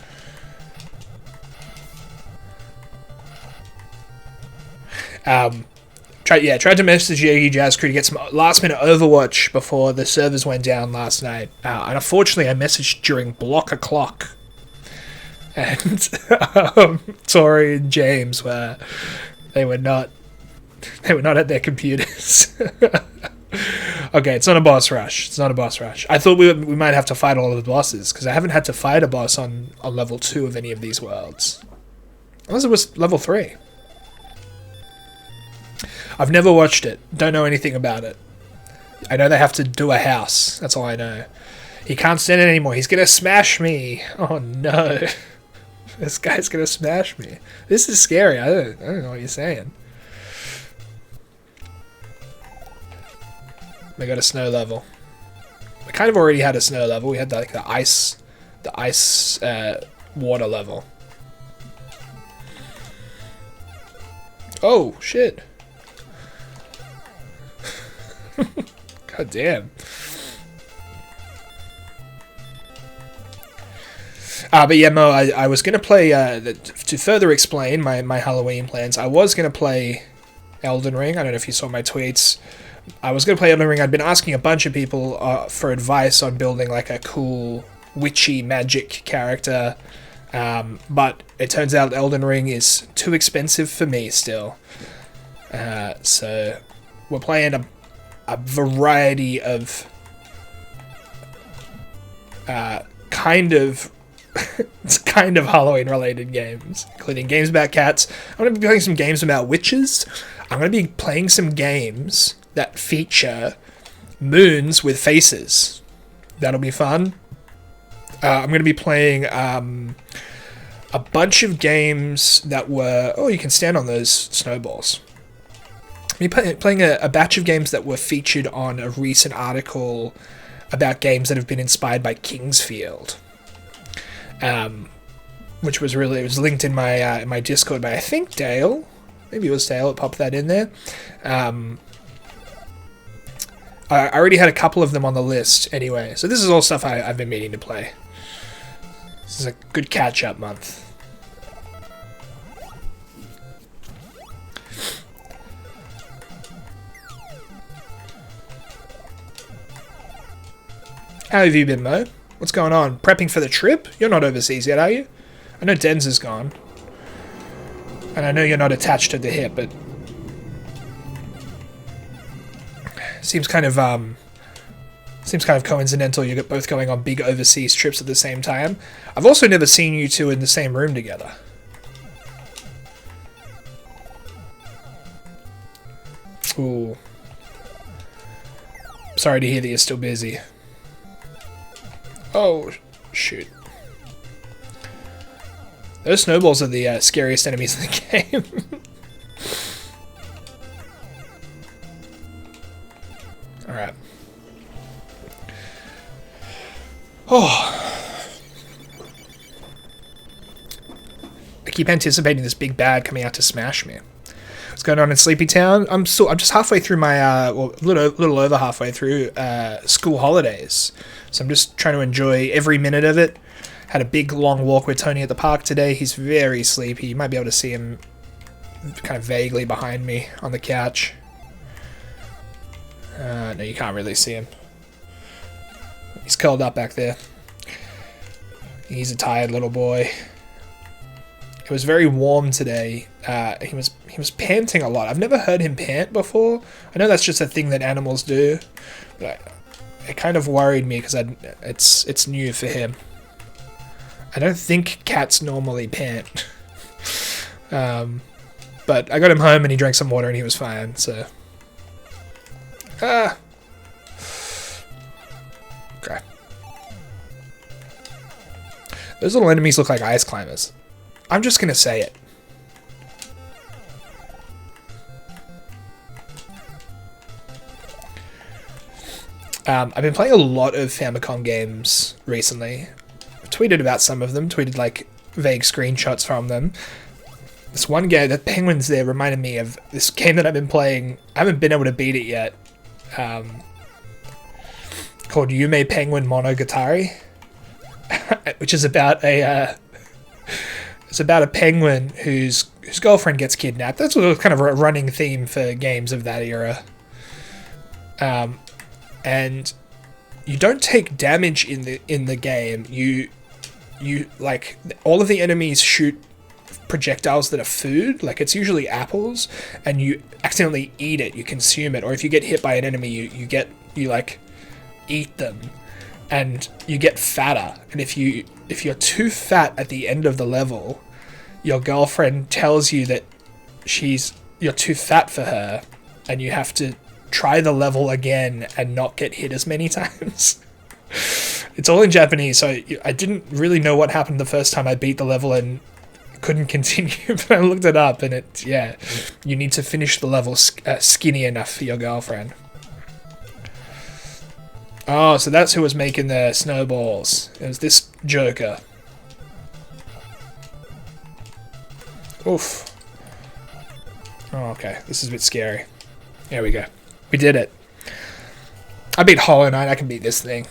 Tried to message the Eggy Jazz crew to get some last minute Overwatch before the servers went down last night. And unfortunately I messaged during block o'clock. And Tori and James they were not at their computers. Okay, it's not a boss rush. It's not a boss rush. I thought we might have to fight all of the bosses, because I haven't had to fight a boss on level 2 of any of these worlds. Unless it was level 3. I've never watched it. Don't know anything about it. I know they have to do a house. That's all I know. He can't stand it anymore. He's gonna smash me. Oh no. This guy's gonna smash me. This is scary. I don't know what you're saying. They got a snow level. We kind of already had a snow level. We had like the ice water level. Oh shit! God damn. But yeah, Mo, I was going to play, to further explain my Halloween plans, I was going to play Elden Ring. I don't know if you saw my tweets. I was going to play Elden Ring. I'd been asking a bunch of people for advice on building like a cool witchy magic character, but it turns out Elden Ring is too expensive for me still. So we're playing a variety of kind of Halloween related games, including games about cats. I'm going to be playing some games about witches. I'm going to be playing some games that feature moons with faces. That'll be fun. I'm going to be playing a bunch of games that were... Oh, you can stand on those snowballs. I'm playing a batch of games that were featured on a recent article about games that have been inspired by Kingsfield. Which was really... It was linked in my Discord by, I think, Dale. Maybe it was Dale that popped that in there. I already had a couple of them on the list anyway, so this is all stuff I've been meaning to play. This is a good catch-up month. How have you been, Mo? What's going on? Prepping for the trip? You're not overseas yet, are you? I know Denz is gone. And I know you're not attached to the hip, but... Seems kind of coincidental you're both going on big overseas trips at the same time. I've also never seen you two in the same room together. Ooh. Sorry to hear that you're still busy. Oh, shoot. Those snowballs are the scariest enemies in the game. Alright. Oh. I keep anticipating this big bad coming out to smash me. What's going on in Sleepy Town? I'm just halfway through my, well, a little over halfway through school holidays. So I'm just trying to enjoy every minute of it. Had a big long walk with Tony at the park today. He's very sleepy. You might be able to see him kind of vaguely behind me on the couch. No, you can't really see him. He's curled up back there. He's a tired little boy. It was very warm today. He was panting a lot. I've never heard him pant before. I know that's just a thing that animals do, but it kind of worried me because it's new for him. I don't think cats normally pant. But I got him home and he drank some water and he was fine, so... Okay. Those little enemies look like ice climbers. I'm just gonna say it. I've been playing a lot of Famicom games recently. I've tweeted about some of them, tweeted like vague screenshots from them. This one game, the penguins there reminded me of this game that I've been playing. I haven't been able to beat it yet. Called Yume Penguin Monogatari, which is about a penguin whose girlfriend gets kidnapped. That's kind of a running theme for games of that era. And you don't take damage in the game. You like all of the enemies shoot projectiles that are food, like it's usually apples, and you accidentally eat it, you consume it, or if you get hit by an enemy, you like eat them, and you get fatter. And if you're too fat at the end of the level, your girlfriend tells you that you're too fat for her, and you have to try the level again and not get hit as many times. It's all in Japanese, so I didn't really know what happened the first time I beat the level and couldn't continue, but I looked it up and you need to finish the level skinny enough for your girlfriend. Oh, so that's who was making the snowballs. It was this joker. Oof. Oh, okay. This is a bit scary. There we go. We did it. I beat Hollow Knight. I can beat this thing.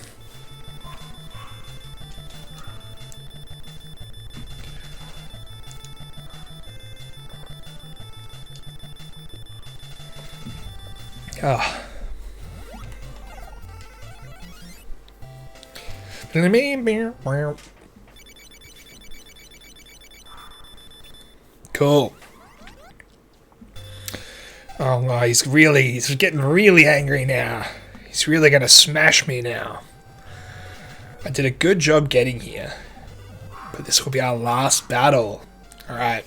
Oh. Cool. Oh no, he's getting really angry now. He's really gonna smash me now. I did a good job getting here. But this will be our last battle. Alright.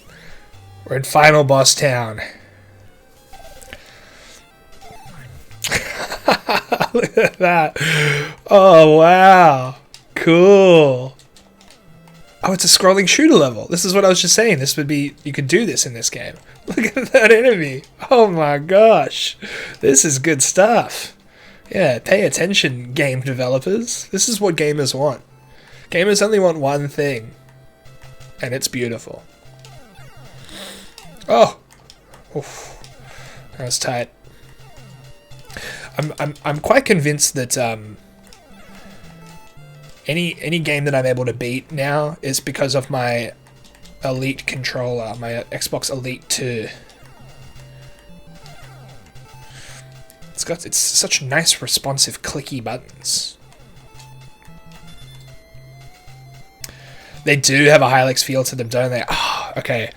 We're in Final Boss Town. Look at that. Oh wow. Cool. Oh, it's a scrolling shooter level. This is what I was just saying. This would be... You could do this in this game. Look at that enemy. Oh my gosh. This is good stuff. Yeah, pay attention, game developers. This is what gamers want. Gamers only want one thing. And it's beautiful. Oh. Oof. That was tight. I'm quite convinced that... Any game that I'm able to beat now is because of my Elite controller, my Xbox Elite 2. It's such nice, responsive, clicky buttons. They do have a Hilux feel to them, don't they? Ah, oh, okay.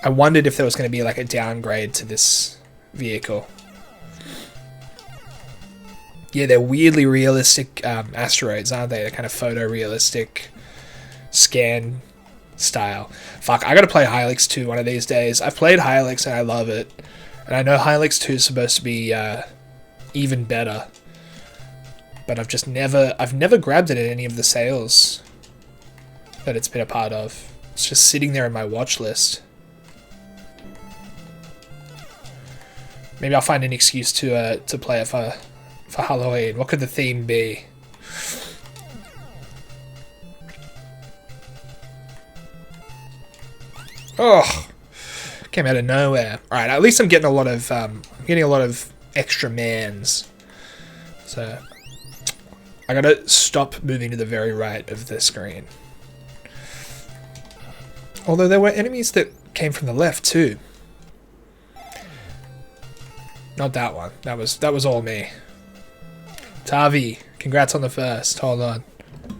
I wondered if there was going to be like a downgrade to this vehicle. Yeah, they're weirdly realistic asteroids, aren't they? They're kind of photorealistic scan style. Fuck, I gotta play Hilux 2 one of these days. I've played Hilux and I love it. And I know Hilux 2 is supposed to be even better. But I've never grabbed it in any of the sales that it's been a part of. It's just sitting there in my watch list. Maybe I'll find an excuse to play it for Halloween. What could the theme be? Oh, came out of nowhere. All right, at least I'm getting a lot of extra mans. So I gotta stop moving to the very right of the screen. Although there were enemies that came from the left too. Not that one. That was all me. Tavi, congrats on the first. Hold on.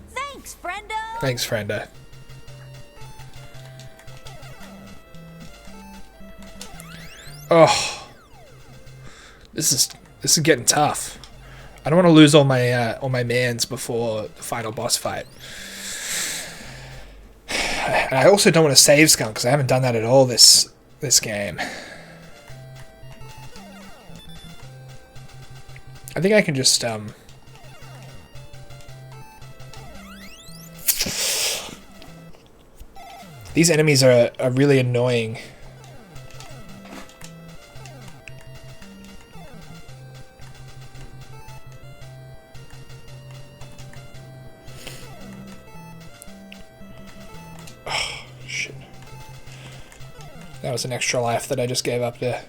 Thanks, friendo. Thanks, friendo. Oh, this is getting tough. I don't want to lose all my mans before the final boss fight. And I also don't want to save skunk because I haven't done that at all this game. I think I can just these enemies are really annoying. Oh, shit. That was an extra life that I just gave up there.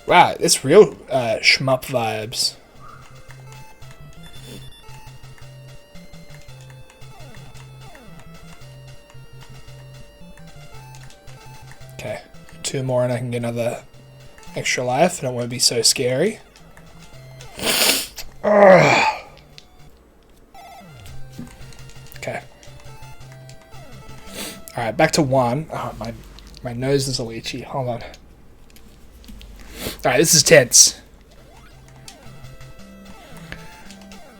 Wow, it's real shmup vibes. Okay, 2 more and I can get another extra life and it won't be so scary. Ugh. Okay. Alright, back to 1. Oh, my nose is all itchy. Hold on. Alright, this is tense.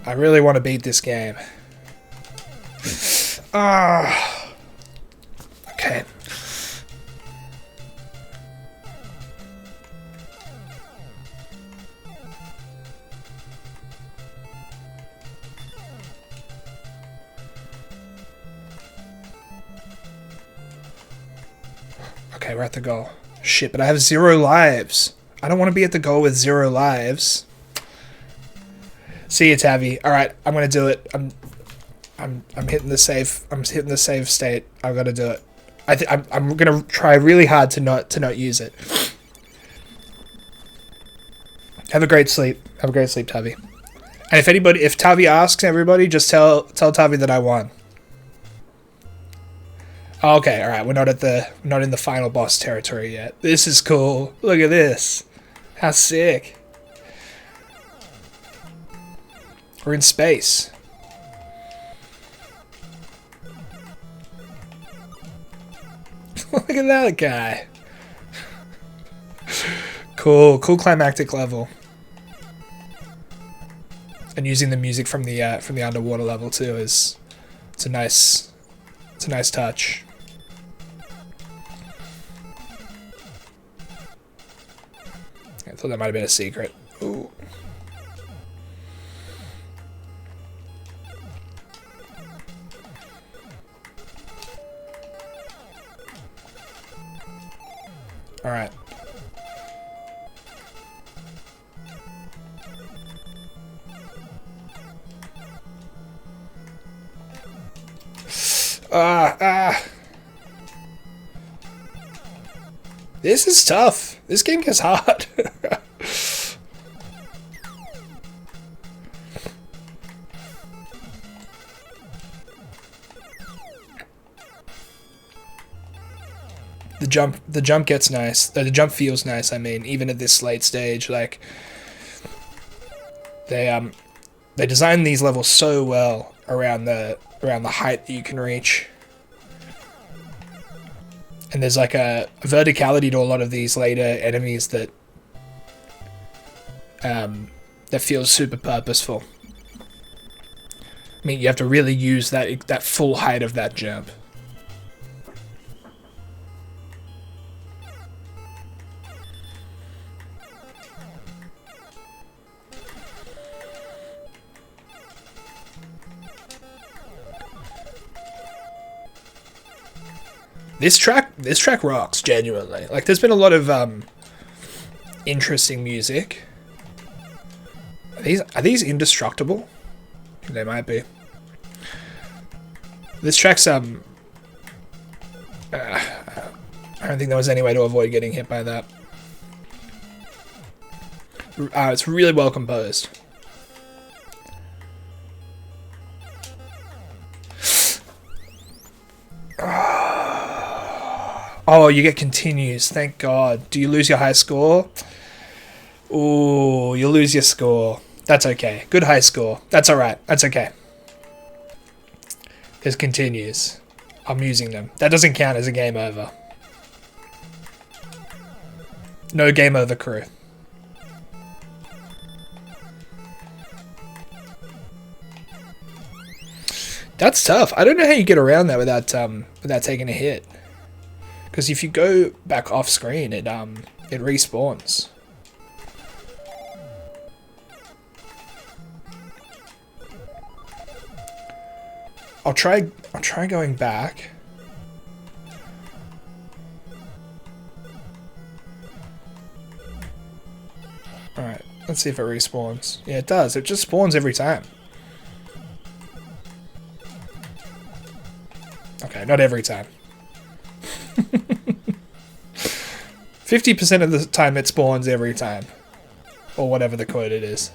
I really want to beat this game. Ah. Okay. Okay, we're at the goal. Shit, but I have 0 lives. I don't want to be at the goal with 0 lives. See you, Tavi. All right, I'm gonna do it. I'm hitting the save. I'm hitting the save state. I've got to do it. I'm gonna try really hard to not use it. Have a great sleep. Have a great sleep, Tavi. And if Tavi asks everybody, just tell Tavi that I won. Okay, all right. We're not in the final boss territory yet. This is cool. Look at this. How sick. We're in space. Look at that guy. Cool climactic level. And using the music from the underwater level too it's a nice touch. I thought that might have been a secret. Ooh. All right. This is tough. This game gets hard. The jump gets nice. The jump feels nice. I mean, even at this late stage, like they designed these levels so well around the height that you can reach. And there's like a verticality to a lot of these later enemies that feels super purposeful. I mean, you have to really use that full height of that jump. This track rocks, genuinely. Like, there's been a lot of interesting music. Are these indestructible? They might be. This track's I don't think there was any way to avoid getting hit by that. It's really well composed. Oh, you get continues. Thank God. Do you lose your high score? Ooh, you lose your score. That's okay. Good high score. That's alright. That's okay. There's continues. I'm using them. That doesn't count as a game over. No game over, crew. That's tough. I don't know how you get around that without taking a hit. Because if you go back off screen, it respawns. I'll try going back. All right, let's see if it respawns. Yeah, it does. It just spawns every time. Okay, not every time. 50% of the time it spawns every time. Or whatever the quote it is.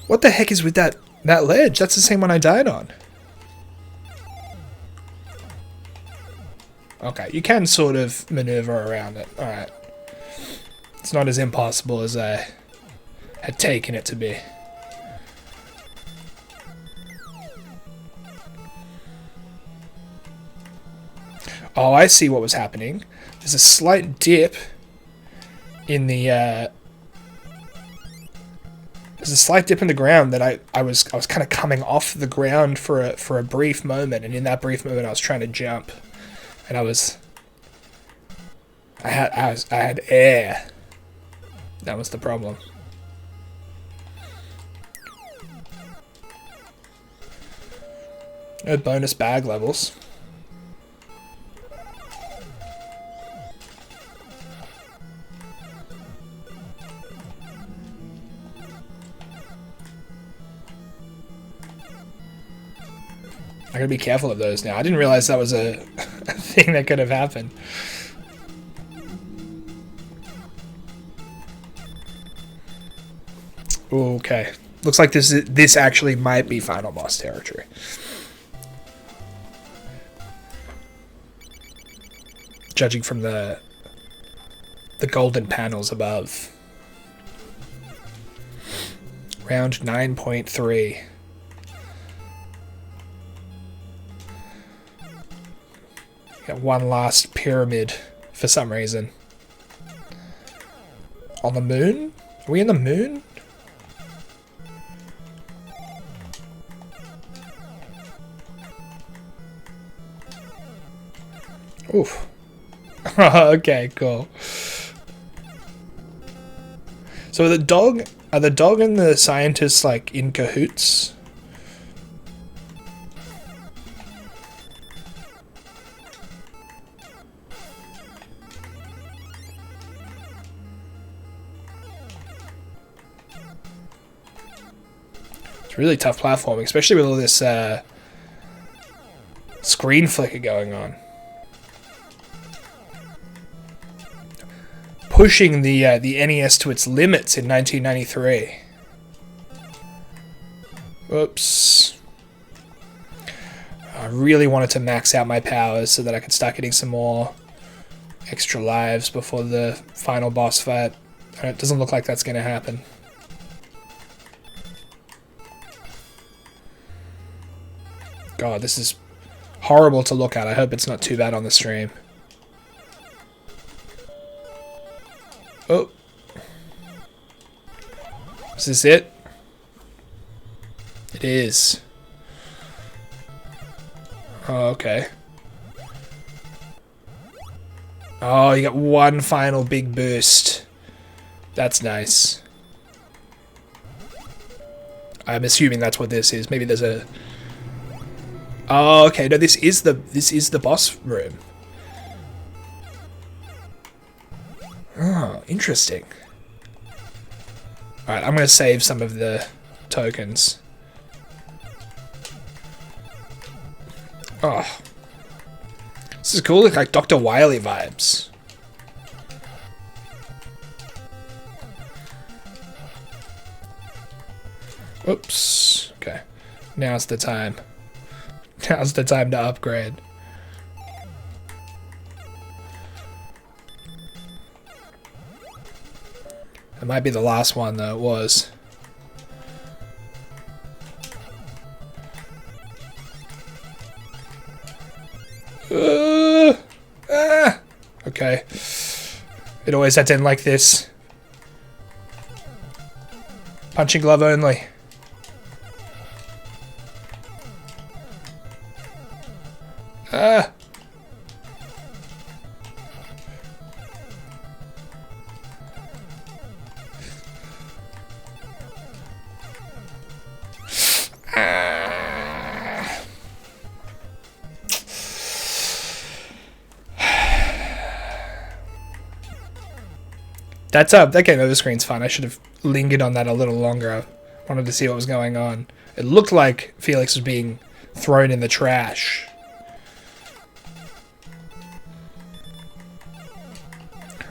What the heck is with that ledge? That's the same one I died on. Okay, you can sort of maneuver around it. Alright. It's not as impossible as I had taken it to be. Oh, I see what was happening. There's a slight dip in the there's a slight dip in the ground that I was kind of coming off the ground for a brief moment, and in that brief moment I was trying to jump, and I had air. That was the problem. No bonus bag levels. I gotta be careful of those now. I didn't realize that was a thing that could have happened. Okay. Looks like this actually might be final boss territory. Judging from the golden panels above. Round 9.3. Got one last pyramid for some reason. On the moon? Are we in the moon? Oof. Okay, cool. So are the dog and the scientists like in cahoots? It's really tough platforming, especially with all this screen flicker going on. Pushing the NES to its limits in 1993. Oops. I really wanted to max out my powers so that I could start getting some more extra lives before the final boss fight. And it doesn't look like that's going to happen. God, this is horrible to look at. I hope it's not too bad on the stream. Oh. Is this it? It is. Oh, okay. Oh, you got one final big boost. That's nice. I'm assuming that's what this is. Maybe there's a... Oh, okay. No, this is the boss room. Oh, interesting. Alright, I'm going to save some of the tokens. Oh. This is cool, like Dr. Wily vibes. Oops. Okay. Now's the time. Now's the time to upgrade. It might be the last one, though. It was. Okay. It always had to end like this. Punching glove only. That's up. That game over screen's fun. I should have lingered on that a little longer. I wanted to see what was going on. It looked like Felix was being thrown in the trash.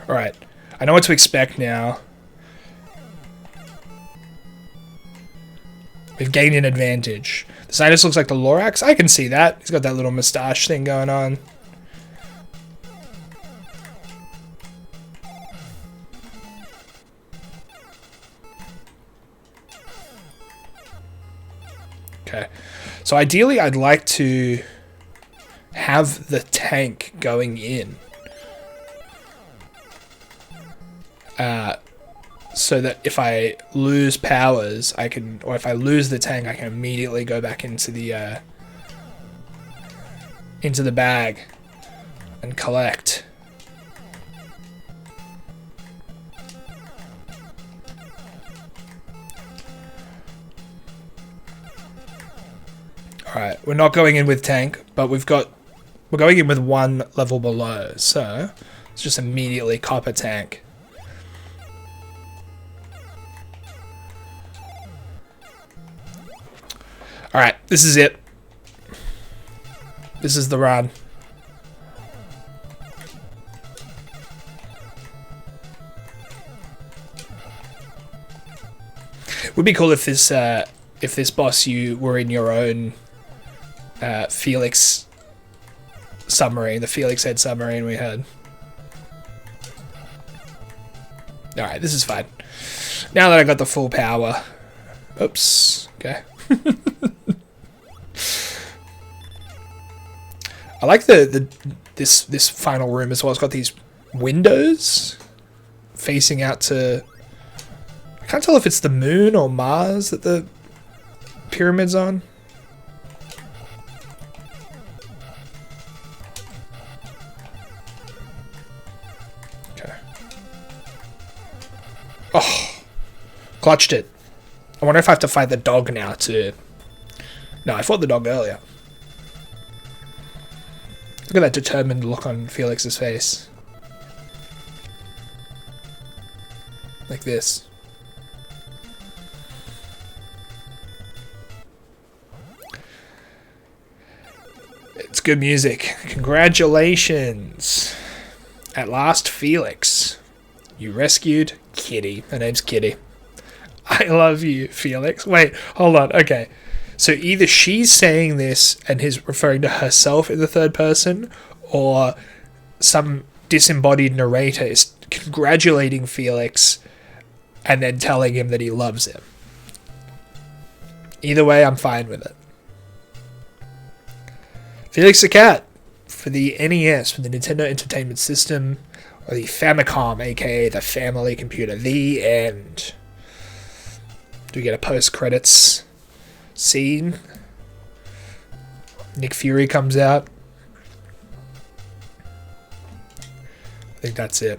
Alright. I know what to expect now. We've gained an advantage. The scientist looks like the Lorax. I can see that. He's got that little mustache thing going on. Okay, so ideally I'd like to have the tank going in. So that if I lose powers, I can, or if I lose the tank, I can immediately go back into the bag and collect. Alright, we're not going in with tank, but we're going in with one level below, so let's just immediately cop a tank. Alright, this is it. This is the run. Would be cool if this boss you were in your own Felix submarine, the Felix head submarine we had. Alright, this is fine. Now that I got the full power. Oops. Okay. I like this final room as well. It's got these windows facing out to... I can't tell if it's the moon or Mars that the pyramid's on. Okay. Oh, clutched it. I wonder if I have to fight the dog now to... No, I fought the dog earlier. Look at that determined look on Felix's face. Like this. It's good music. Congratulations. At last, Felix. You rescued Kitty. Her name's Kitty. I love you, Felix. Wait, hold on. Okay. So either she's saying this and is referring to herself in the third person, or some disembodied narrator is congratulating Felix and then telling him that he loves him. Either way, I'm fine with it. Felix the Cat for the NES, for the Nintendo Entertainment System, or the Famicom, aka the Family Computer. The end. Do we get a post-credits scene? Nick Fury comes out. I think that's it.